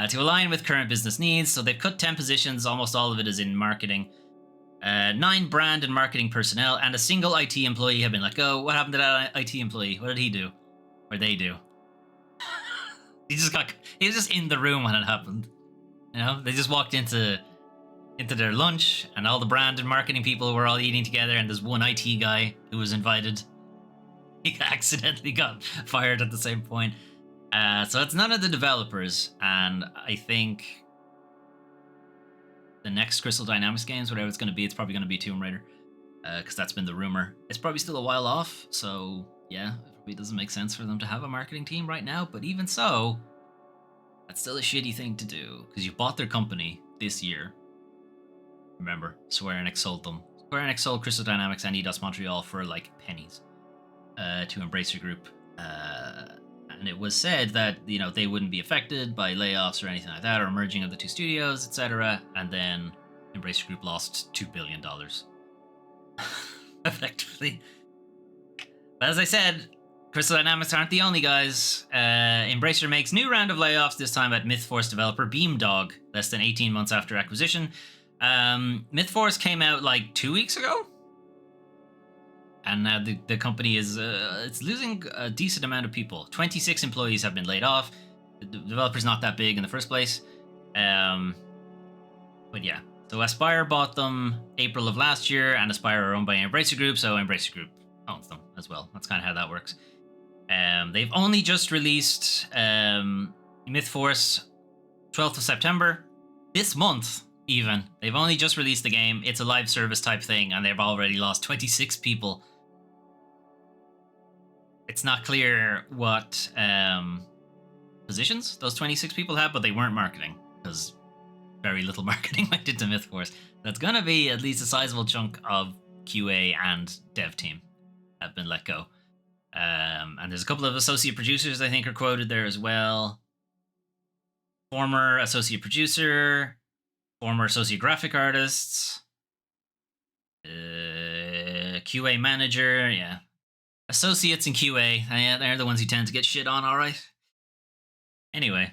To align with current business needs. So they've cut 10 positions. Almost all of it is in marketing. 9 brand and marketing personnel and a single IT employee have been let go. What happened to that IT employee? What did he do? Or they do? He was just in the room when it happened. You know, they just walked into their lunch, and all the brand and marketing people were all eating together, and there's one IT guy who was invited. He accidentally got fired at the same point. So it's none of the developers, and I think the next Crystal Dynamics games, whatever it's going to be, it's probably going to be Tomb Raider, because that's been the rumor. It's probably still a while off, so yeah, it probably doesn't make sense for them to have a marketing team right now, but even so, that's still a shitty thing to do, because you bought their company this year. Remember, Square Enix sold them. Square Enix sold Crystal Dynamics and Eidos Montreal for like pennies to Embracer Group. And it was said that, you know, they wouldn't be affected by layoffs or anything like that, or merging of the two studios, etc. And then Embracer Group lost $2 billion. Effectively. But as I said, Crystal Dynamics aren't the only guys. Embracer makes new round of layoffs, this time at MythForce developer Beamdog, less than 18 months after acquisition. MythForce came out like 2 weeks ago, and now the company is it's losing a decent amount of people. 26 employees have been laid off. The developer's not that big in the first place, but yeah. So Aspire bought them April of last year, and Aspire are owned by Embracer Group, so Embracer Group owns them as well. That's kind of how that works. They've only just released Myth Force 12th of September. This month, even. They've only just released the game. It's a live service type thing, and they've already lost 26 people. It's not clear what positions those 26 people have, but they weren't marketing, because very little marketing went into Myth Force. That's going to be at least a sizable chunk of QA and dev team have been let go. And there's a couple of associate producers I think are quoted there as well. Former associate producer, former associate graphic artists, QA manager, yeah. Associates in QA, yeah, they're the ones who tend to get shit on, alright? Anyway.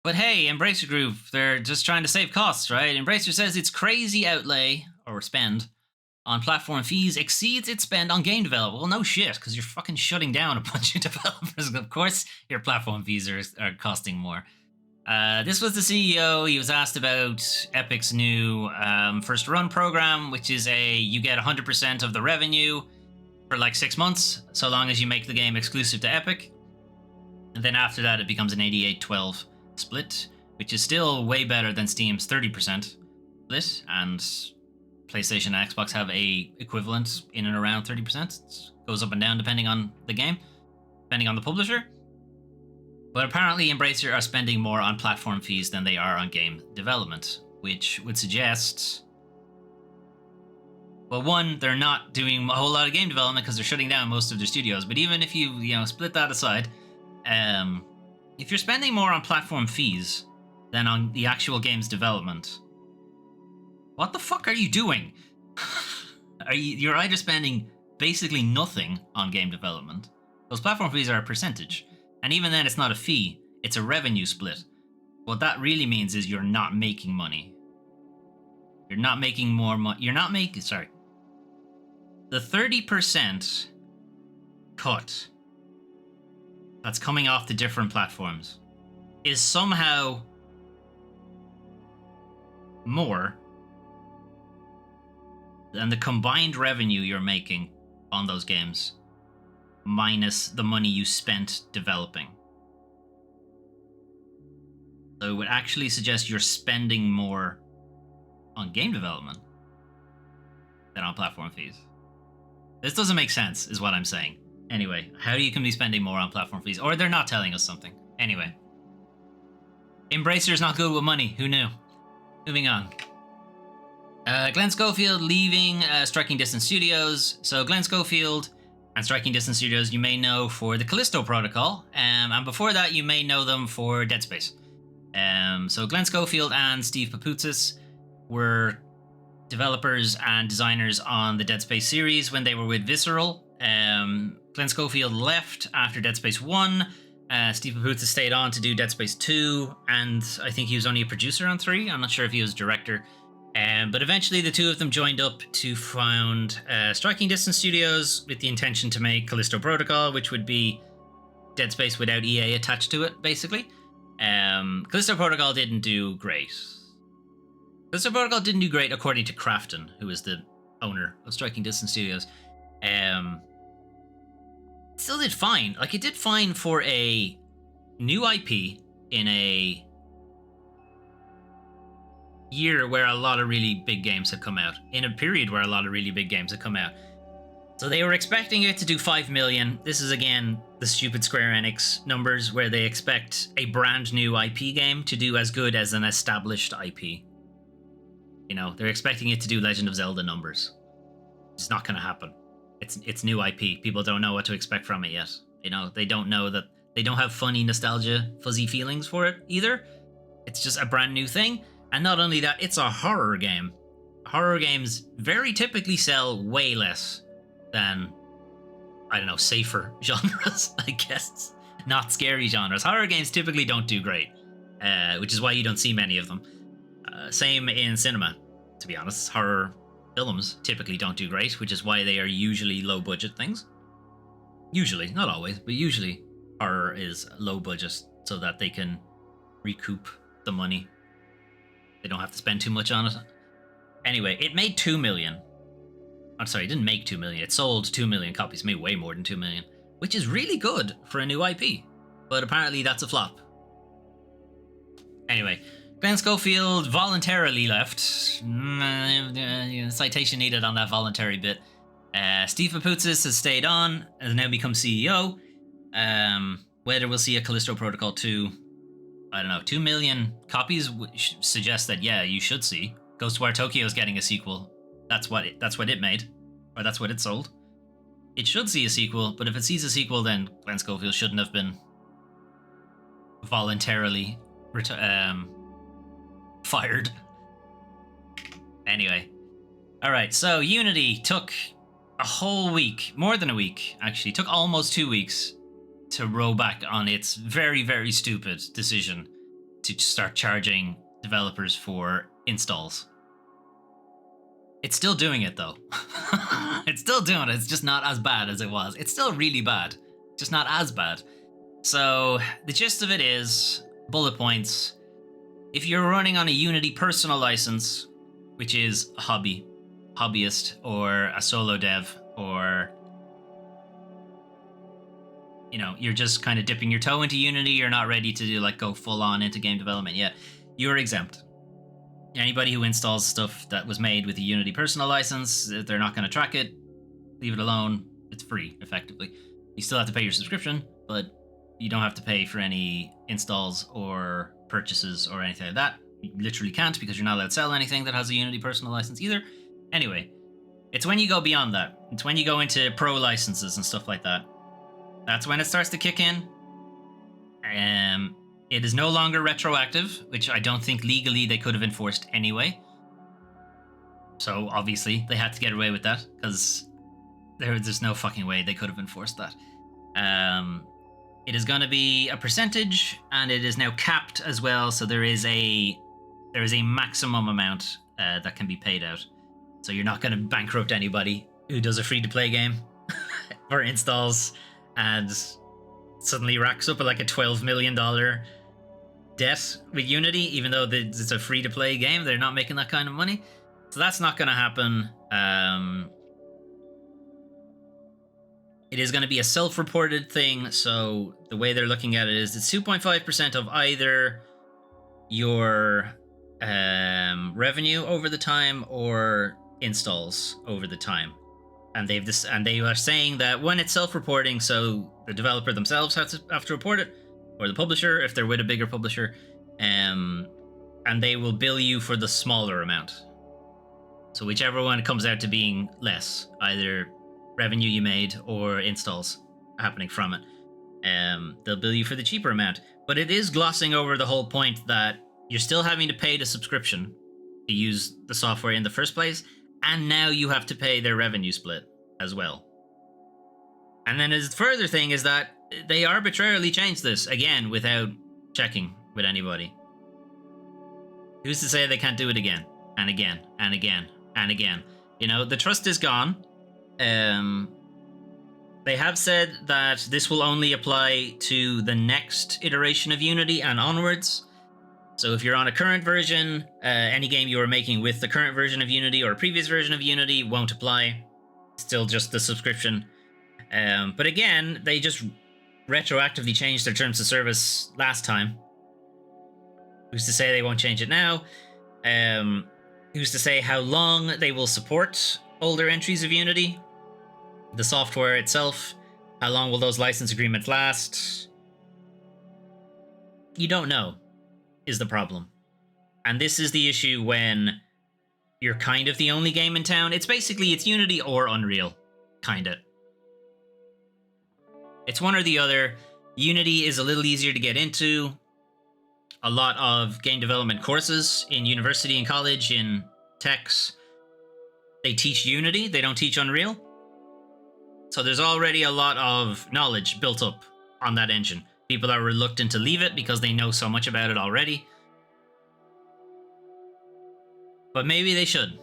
But hey, Embracer Group, they're just trying to save costs, right? Embracer says its crazy outlay, or spend, on platform fees exceeds its spend on game development. Well, no shit, because you're fucking shutting down a bunch of developers. Of course, your platform fees are costing more. This was the CEO. He was asked about Epic's new First Run program, which is you get 100% of the revenue for like 6 months, so long as you make the game exclusive to Epic. And then after that, it becomes an 88-12 split, which is still way better than Steam's 30% split, and PlayStation and Xbox have a equivalent in and around 30%. It goes up and down depending on the game, depending on the publisher. But apparently Embracer are spending more on platform fees than they are on game development, which would suggest, well, one, they're not doing a whole lot of game development because they're shutting down most of their studios. But even if you split that aside, if you're spending more on platform fees than on the actual game's development, what the fuck are you doing? You're either spending basically nothing on game development. Those platform fees are a percentage. And even then, it's not a fee. It's a revenue split. What that really means is you're not making money. You're not making more money. You're not making... Sorry. The 30% cut that's coming off the different platforms is somehow more than the combined revenue you're making on those games minus the money you spent developing. So it would actually suggest you're spending more on game development than on platform fees. This doesn't make sense, is what I'm saying. Anyway, how you can be spending more on platform fees, or they're not telling us something. Anyway. Embracer's not good with money, who knew? Moving on. Glenn Schofield leaving Striking Distance Studios. So Glenn Schofield and Striking Distance Studios you may know for the Callisto Protocol, and before that you may know them for Dead Space. So Glenn Schofield and Steve Papoutsis were developers and designers on the Dead Space series when they were with Visceral. Glenn Schofield left after Dead Space 1. Steve Papoutsis stayed on to do Dead Space 2, and I think he was only a producer on 3. I'm not sure if he was director. But eventually the two of them joined up to found Striking Distance Studios with the intention to make Callisto Protocol, which would be Dead Space without EA attached to it, basically. Callisto Protocol didn't do great. Callisto Protocol didn't do great according to Crafton, who is the owner of Striking Distance Studios. Still did fine. Like, it did fine for a new IP in a year where a lot of really big games had come out. In a period where a lot of really big games had come out. So they were expecting it to do 5 million. This is, again, the stupid Square Enix numbers where they expect a brand new IP game to do as good as an established IP. You know, they're expecting it to do Legend of Zelda numbers. It's not going to happen. It's new IP. People don't know what to expect from it yet. You know, they don't know that they don't have funny nostalgia, fuzzy feelings for it either. It's just a brand new thing. And not only that, it's a horror game. Horror games very typically sell way less than, I don't know, safer genres, I guess. Not scary genres. Horror games typically don't do great, which is why you don't see many of them. Same in cinema, to be honest. Horror films typically don't do great, which is why they are usually low-budget things. Usually, not always, but usually horror is low budget so that they can recoup the money. They don't have to spend too much on it. Anyway, it made 2 million. I'm sorry, it didn't make 2 million. It sold 2 million copies. It made way more than 2 million. which is really good for a new IP. But apparently that's a flop. Anyway, Glenn Schofield voluntarily left. Citation needed on that voluntary bit. Steve Papoutsis has stayed on and has now become CEO. Whether we'll see a Callisto Protocol 2, I don't know. 2 million copies suggest that, yeah, you should see. Ghostwire Tokyo is getting a sequel. That's what it made. Or that's what it sold. It should see a sequel, but if it sees a sequel, then Glenn Schofield shouldn't have been voluntarily fired. Anyway. Alright, so Unity took a whole week, more than a week, actually. Took almost 2 weeks to row back on its very, very stupid decision to start charging developers for installs. It's still doing it, though. It's still doing it. It's just not as bad as it was. It's still really bad, just not as bad. So the gist of it is, bullet points, if you're running on a Unity personal license, which is a hobbyist, or a solo dev, or, you know, you're just kind of dipping your toe into Unity, you're not ready to do, like, go full on into game development yet, you're exempt. Anybody who installs stuff that was made with a Unity personal license, they're not going to track it. Leave it alone. It's free, effectively. You still have to pay your subscription, but you don't have to pay for any installs or purchases or anything like that. You literally can't, because you're not allowed to sell anything that has a Unity personal license either. Anyway, it's when you go beyond that. It's when you go into pro licenses and stuff like that. That's when it starts to kick in. It is no longer retroactive, which I don't think legally they could have enforced anyway. So obviously they had to get away with that, because there's no fucking way they could have enforced that. It is going to be a percentage, and it is now capped as well. So there is a maximum amount that can be paid out. So you're not going to bankrupt anybody who does a free-to-play game for installs and suddenly racks up like a $12 million debt with Unity, even though it's a free-to-play game. They're not making that kind of money. So that's not going to happen. It is going to be a self-reported thing. So the way they're looking at it is it's 2.5% of either your revenue over the time or installs over the time. And they are saying that when it's self-reporting, so the developer themselves have to report it, or the publisher if they're with a bigger publisher, and they will bill you for the smaller amount. So whichever one comes out to being less, either revenue you made or installs happening from it, they'll bill you for the cheaper amount. But it is glossing over the whole point that you're still having to pay the subscription to use the software in the first place, and now you have to pay their revenue split as well. And then his further thing is that they arbitrarily changed this again without checking with anybody. Who's to say they can't do it again and again and again and again? You know, the trust is gone. They have said that this will only apply to the next iteration of Unity and onwards. So if you're on a current version, any game you are making with the current version of Unity or a previous version of Unity won't apply. Still just the subscription. But again, they just retroactively changed their terms of service last time. Who's to say they won't change it now? Who's to say how long they will support older entries of Unity? The software itself, how long will those license agreements last? You don't know, is the problem. And this is the issue when you're kind of the only game in town. It's Unity or Unreal, kinda. It's one or the other. Unity is a little easier to get into. A lot of game development courses in university and college, in techs, they teach Unity, they don't teach Unreal. So there's already a lot of knowledge built up on that engine. People are reluctant to leave it because they know so much about it already. But maybe they should.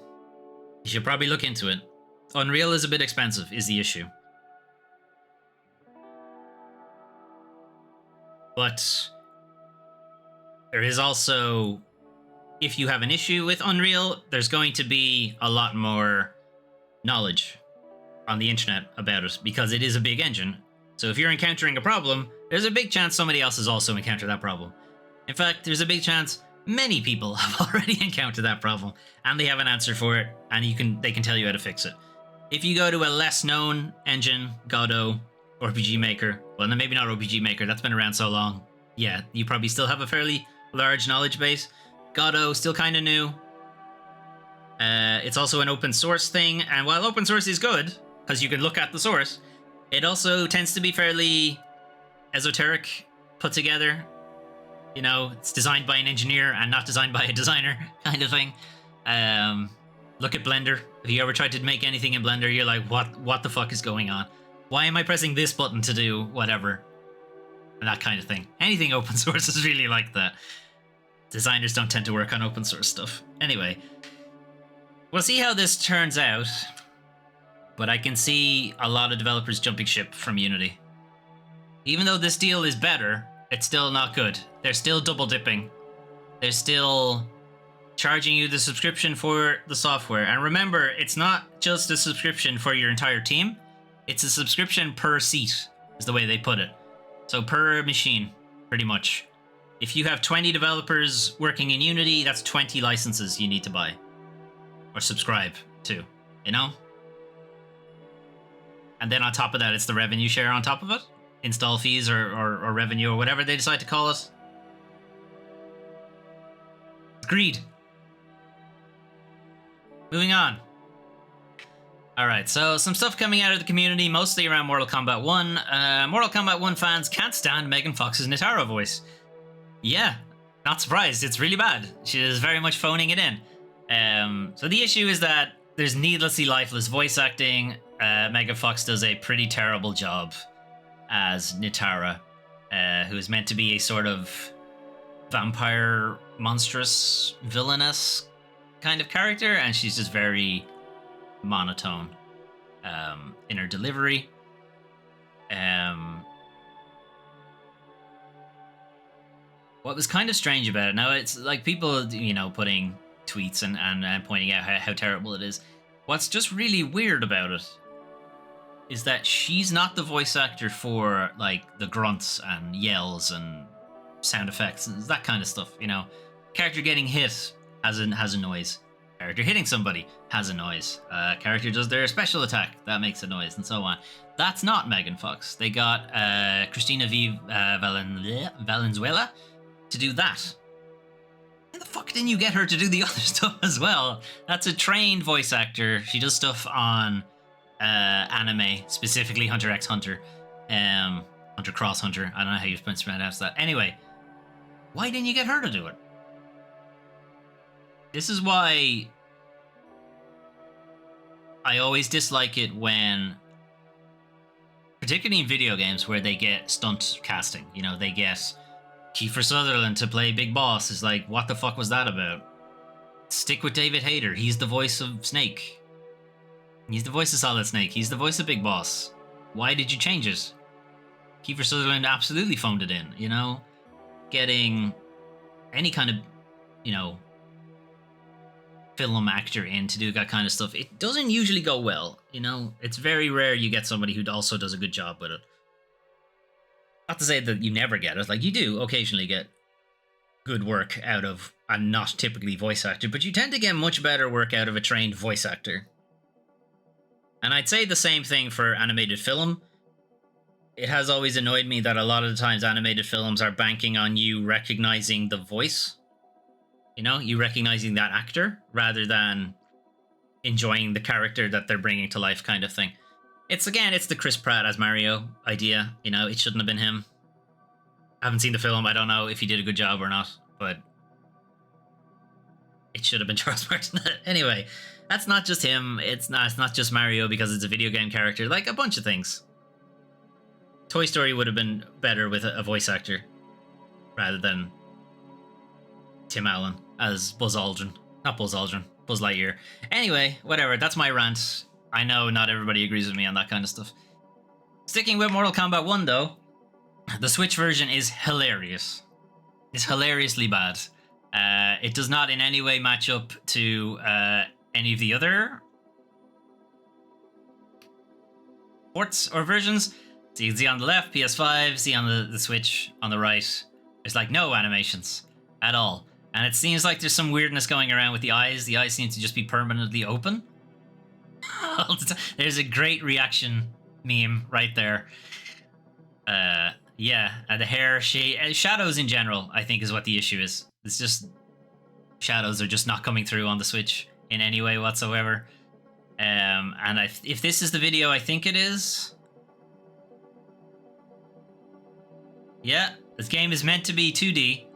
You should probably look into it. Unreal is a bit expensive, is the issue. But there is also, if you have an issue with Unreal, there's going to be a lot more knowledge on the internet about it, because it is a big engine. So if you're encountering a problem, there's a big chance somebody else has also encountered that problem. In fact, there's a big chance many people have already encountered that problem, and they have an answer for it, and they can tell you how to fix it. If you go to a less known engine, Godot, RPG Maker, well, then maybe not RPG Maker, that's been around so long. Yeah, you probably still have a fairly large knowledge base. Godot, still kind of new. It's also an open source thing, and while open source is good, because you can look at the source, it also tends to be fairly esoteric, put together. You know, it's designed by an engineer and not designed by a designer, kind of thing. Look at Blender. If you ever tried to make anything in Blender, you're like, what the fuck is going on? Why am I pressing this button to do whatever? And that kind of thing. Anything open source is really like that. Designers don't tend to work on open source stuff. Anyway, we'll see how this turns out. But I can see a lot of developers jumping ship from Unity. Even though this deal is better, it's still not good. They're still double dipping. They're still charging you the subscription for the software. And remember, it's not just a subscription for your entire team. It's a subscription per seat, is the way they put it. So per machine, pretty much. If you have 20 developers working in Unity, that's 20 licenses you need to buy. Or subscribe to, you know? And then on top of that, it's the revenue share on top of it. Install fees or revenue or whatever they decide to call it. Greed. Moving on. Alright, so some stuff coming out of the community, mostly around Mortal Kombat 1. Mortal Kombat 1 fans can't stand Megan Fox's Nitara voice. Yeah, not surprised. It's really bad. She is very much phoning it in. So the issue is that there's needlessly lifeless voice acting. Megan Fox does a pretty terrible job as Nitara, who is meant to be a sort of vampire, monstrous, villainous kind of character, and she's just very monotone in her delivery. What was kind of strange about it, now it's like people, you know, putting tweets and pointing out how terrible it is. What's just really weird about it is that she's not the voice actor for like the grunts and yells and sound effects and that kind of stuff, you know. Character getting hit has a noise. Character hitting somebody has a noise. Character does their special attack, that makes a noise, and so on. That's not Megan Fox. They got Cristina Valenzuela to do that. How the fuck didn't you get her to do the other stuff as well? That's a trained voice actor. She does stuff on anime, specifically Hunter x Hunter, Hunter Cross Hunter. I don't know how you're supposed to pronounce that. Anyway, why didn't you get her to do it? This is why I always dislike it when, particularly in video games, where they get stunt casting. You know, they get Kiefer Sutherland to play Big Boss. Is like, what the fuck was that about? Stick with David Hayter. He's the voice of Snake. He's the voice of Solid Snake. He's the voice of Big Boss. Why did you change it? Kiefer Sutherland absolutely phoned it in, you know? Getting any kind of, you know, film actor in to do that kind of stuff, it doesn't usually go well, you know? It's very rare you get somebody who also does a good job with it. Not to say that you never get it, like you do occasionally get good work out of a not typically voice actor, but you tend to get much better work out of a trained voice actor. And I'd say the same thing for animated film. It has always annoyed me that a lot of the times animated films are banking on you recognizing the voice. You know, you recognizing that actor rather than enjoying the character that they're bringing to life kind of thing. It's the Chris Pratt as Mario idea. You know, it shouldn't have been him. I haven't seen the film. I don't know if he did a good job or not, but it should have been Charles Martinet. Anyway, that's not just him. It's not just Mario because it's a video game character. Like a bunch of things. Toy Story would have been better with a voice actor rather than Tim Allen as Buzz Aldrin. Not Buzz Aldrin, Buzz Lightyear. Anyway, whatever, that's my rant. I know not everybody agrees with me on that kind of stuff. Sticking with Mortal Kombat 1 though, the Switch version is hilarious. It's hilariously bad. It does not in any way match up to any of the other ports or versions. So you can see on the left, PS5, see on the Switch on the right, there's like no animations at all. And it seems like there's some weirdness going around with the eyes. The eyes seem to just be permanently open. There's a great reaction meme right there. Yeah, the hair, shadows in general, I think, is what the issue is. It's just shadows are just not coming through on the Switch in any way whatsoever. And if this is the video I think it is, yeah, this game is meant to be 2D.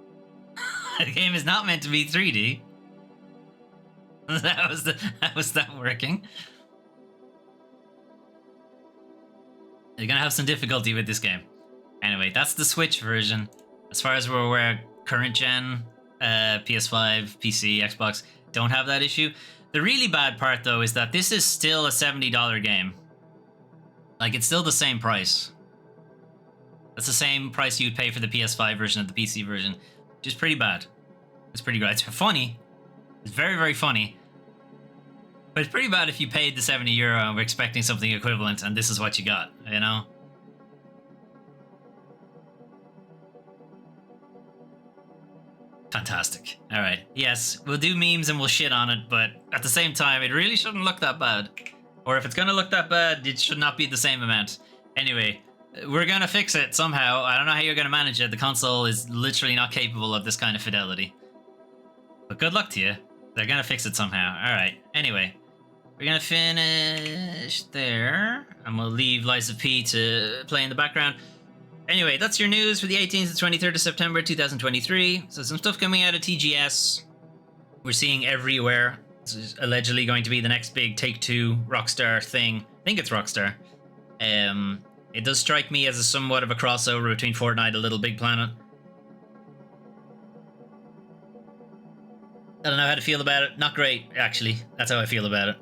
The game is not meant to be 3D. That was that working. You're gonna have some difficulty with this game. Anyway, that's the Switch version. As far as we're aware, current gen, PS5, PC, Xbox don't have that issue. The really bad part, though, is that this is still a $70 game. Like, it's still the same price. That's the same price you'd pay for the PS5 version of the PC version, which is pretty bad. It's pretty good. It's funny. It's very, very funny. But it's pretty bad if you paid the €70 and were expecting something equivalent, and this is what you got, you know? Fantastic. All right. Yes, we'll do memes and we'll shit on it, but at the same time, it really shouldn't look that bad. Or if it's going to look that bad, it should not be the same amount. Anyway, we're going to fix it somehow. I don't know how you're going to manage it. The console is literally not capable of this kind of fidelity. But good luck to you. They're going to fix it somehow. All right. Anyway, we're going to finish there. And we'll leave Lies of P to play in the background. Anyway, that's your news for the 18th to 23rd of September 2023. So some stuff coming out of TGS. We're seeing everywhere. This is allegedly going to be the next big Take-Two Rockstar thing. I think it's Rockstar. It does strike me as a somewhat of a crossover between Fortnite and Little Big Planet. I don't know how to feel about it. Not great, actually. That's how I feel about it.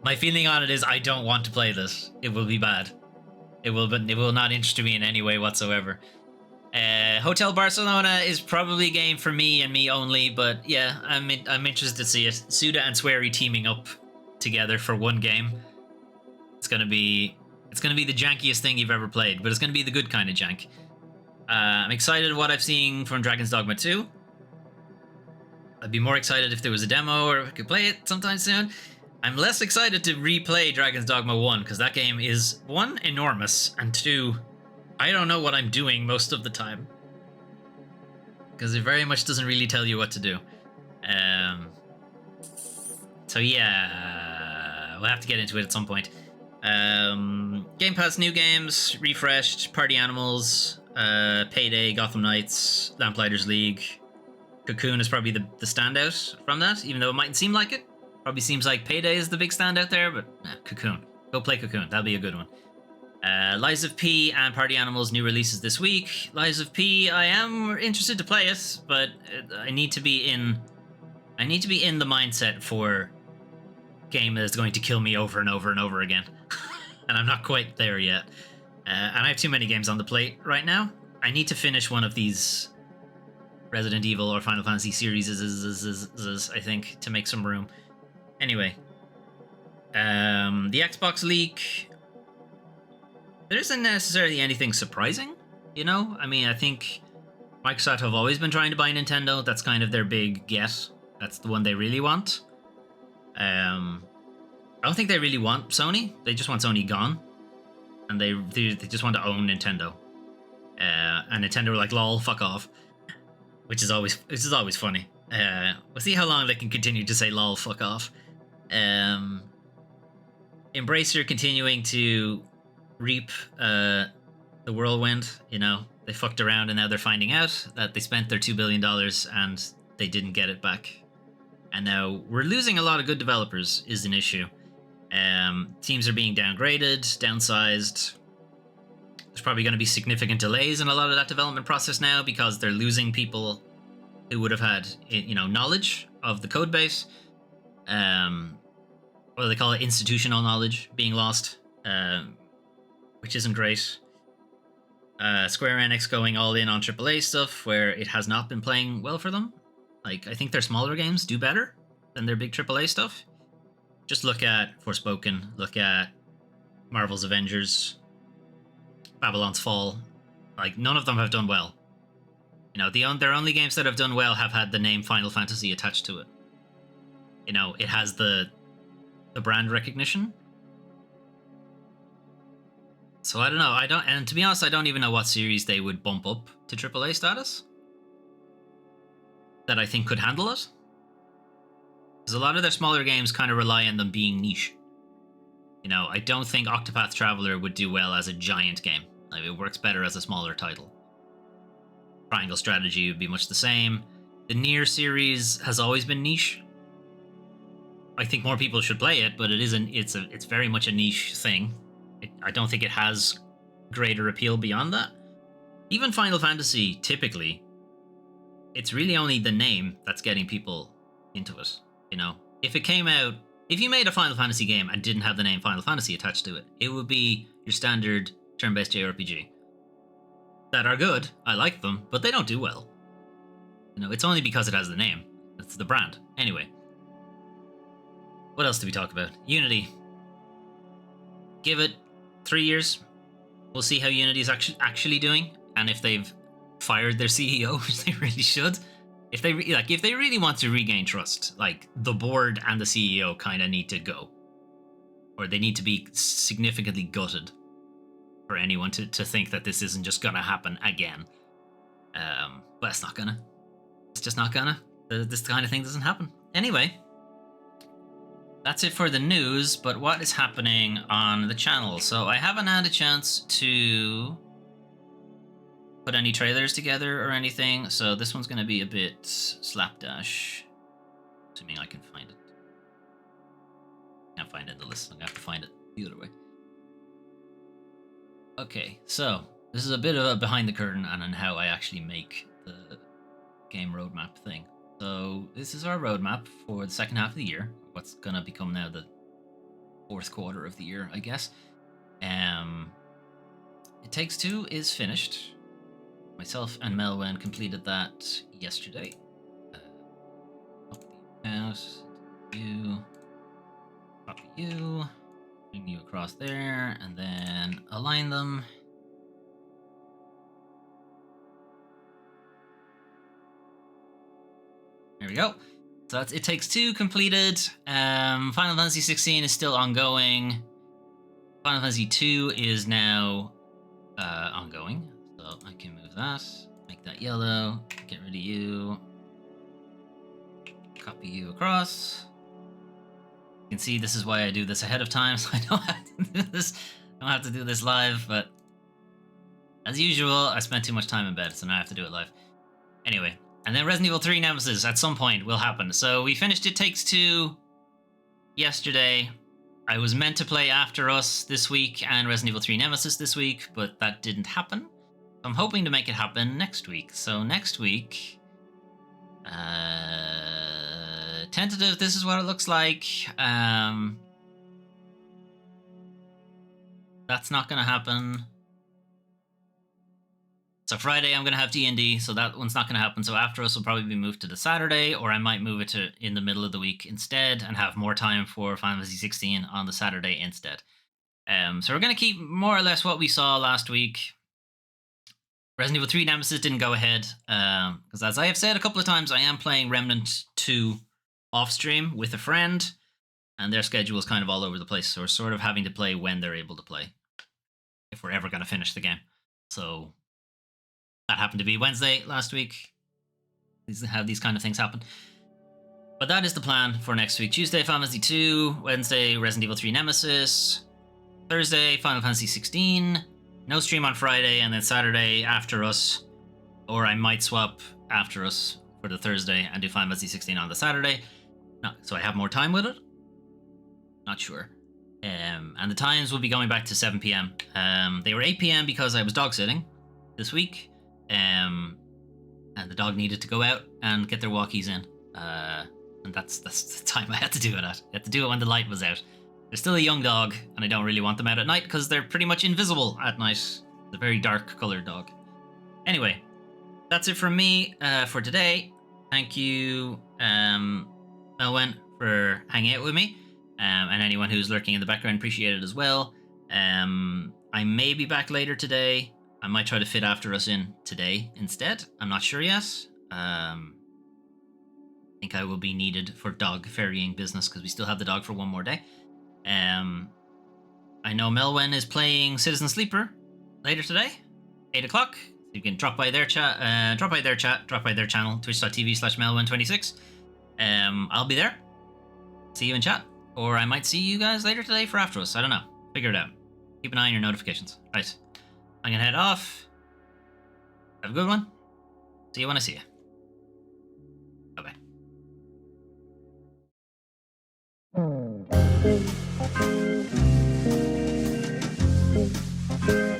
My feeling on it is I don't want to play this. It will be bad. It will not interest me in any way whatsoever. Hotel Barcelona is probably a game for me and me only, but yeah, I'm interested to see it. Suda and Swery teaming up together for one game. It's gonna be the jankiest thing you've ever played, but it's gonna be the good kind of jank. I'm excited what I've seen from Dragon's Dogma 2. I'd be more excited if there was a demo or if I could play it sometime soon. I'm less excited to replay Dragon's Dogma 1 because that game is, 1, enormous, and 2, I don't know what I'm doing most of the time. Because it very much doesn't really tell you what to do. So yeah, we'll have to get into it at some point. Game Pass new games, refreshed, Party Animals, Payday, Gotham Knights, Lamplighters League. Cocoon is probably the standout from that, even though it mightn't seem like it. Probably seems like Payday is the big standout there, but Cocoon. Go play Cocoon. That'll be a good one. Lies of P and Party Animals new releases this week. Lies of P, I am interested to play it, but I need to be in the mindset for a game that is going to kill me over and over and over again. And I'm not quite there yet. And I have too many games on the plate right now. I need to finish one of these Resident Evil or Final Fantasy series, I think, to make some room. Anyway, the Xbox leak, there isn't necessarily anything surprising, you know? I mean, I think Microsoft have always been trying to buy Nintendo. That's kind of their big get. That's the one they really want. I don't think they really want Sony. They just want Sony gone. And they just want to own Nintendo. And Nintendo were like, lol, fuck off. Which is always funny. We'll see how long they can continue to say lol, fuck off. Embracer continuing to reap the whirlwind. You know, they fucked around and now they're finding out that they spent their $2 billion and they didn't get it back. And now we're losing a lot of good developers is an issue. Teams are being downgraded, downsized. There's probably going to be significant delays in a lot of that development process now because they're losing people who would have had, you know, knowledge of the code base. What do they call it? Institutional knowledge being lost, which isn't great. Square Enix going all in on AAA stuff where it has not been playing well for them. Like, I think their smaller games do better than their big AAA stuff. Just look at Forspoken, look at Marvel's Avengers. Babylon's Fall, like none of them have done well. You know, their only games that have done well have had the name Final Fantasy attached to it. You know, it has the brand recognition. So I don't know. And to be honest, I don't even know what series they would bump up to AAA status that I think could handle it. Because a lot of their smaller games kind of rely on them being niche. You know, I don't think Octopath Traveler would do well as a giant game. Like, it works better as a smaller title. Triangle Strategy would be much the same. The Nier series has always been niche. I think more people should play it, but it's very much a niche thing. I don't think it has greater appeal beyond that. Even Final Fantasy, typically, it's really only the name that's getting people into it. You know, if you made a Final Fantasy game and didn't have the name Final Fantasy attached to it, it would be your standard turn-based JRPG. That are good, I like them, but they don't do well. You know, it's only because it has the name. It's the brand. Anyway. What else do we talk about? Unity. Give it 3 years. We'll see how Unity's actually doing, and if they've fired their CEO, which they really should. If they really want to regain trust, like the board and the CEO kind of need to go, or they need to be significantly gutted for anyone to think that this isn't just gonna happen again. But it's not gonna. It's just not gonna. This kind of thing doesn't happen. Anyway, that's it for the news, but what is happening on the channel? So I haven't had a chance to put any trailers together or anything, so this one's going to be a bit slapdash, assuming I can find it. Can't find it in the list, I'm going to have to find it the other way. Okay, so this is a bit of a behind the curtain on how I actually make the game roadmap thing. So this is our roadmap for the second half of the year, what's going to become now the fourth quarter of the year, I guess. It Takes Two is finished. Myself and Melwyn completed that yesterday. Copy out, you, copy you, bring you across there, and then align them. There we go. So that's It Takes Two completed. Final Fantasy 16 is still ongoing. Final Fantasy 2 is now ongoing. So I can move that, make that yellow, get rid of you, copy you across. You can see this is why I do this ahead of time, so I don't have to do this. I don't have to do this live, but as usual, I spent too much time in bed, so now I have to do it live. Anyway, and then Resident Evil 3 Nemesis at some point will happen. So we finished It Takes Two yesterday. I was meant to play After Us this week and Resident Evil 3 Nemesis this week, but that didn't happen. I'm hoping to make it happen next week. So next week, tentative, this is what it looks like. That's not going to happen. So Friday, I'm going to have D&D, so that one's not going to happen. So After Us will probably be moved to the Saturday, or I might move it to in the middle of the week instead and have more time for Final Fantasy 16 on the Saturday instead. So we're going to keep more or less what we saw last week. Resident Evil 3 Nemesis didn't go ahead, because as I have said a couple of times, I am playing Remnant 2 off-stream with a friend, and their schedule is kind of all over the place, so we're sort of having to play when they're able to play, if we're ever going to finish the game. So that happened to be Wednesday last week. These kind of things happen. But that is the plan for next week. Tuesday, Final Fantasy 2. Wednesday, Resident Evil 3 Nemesis. Thursday, Final Fantasy 16. No stream on Friday, and then Saturday, After Us. Or I might swap After Us for the Thursday and do Final Fantasy 16 on the Saturday. So I have more time with it? Not sure. And the times will be going back to 7 p.m. They were 8 p.m. because I was dog sitting this week. And the dog needed to go out and get their walkies in. And that's the time I had to do it at. I had to do it when the light was out. They're still a young dog, and I don't really want them out at night because they're pretty much invisible at night. It's a very dark colored dog. Anyway, that's it from me for today. Thank you, Melwyn, for hanging out with me. And anyone who's lurking in the background, appreciate it as well. I I may be back later today. I might try to fit After Us in today instead. I'm not sure yet. I think I will be needed for dog ferrying business because we still have the dog for one more day. I know Melwen is playing Citizen Sleeper later today, 8 o'clock. You can drop by their chat, drop by their channel, twitch.tv/Melwen26. I'll be there. See you in chat. Or I might see you guys later today for After Us. I don't know. Figure it out. Keep an eye on your notifications. Right. I'm going to head off. Have a good one. See you when I see you. Bye-bye.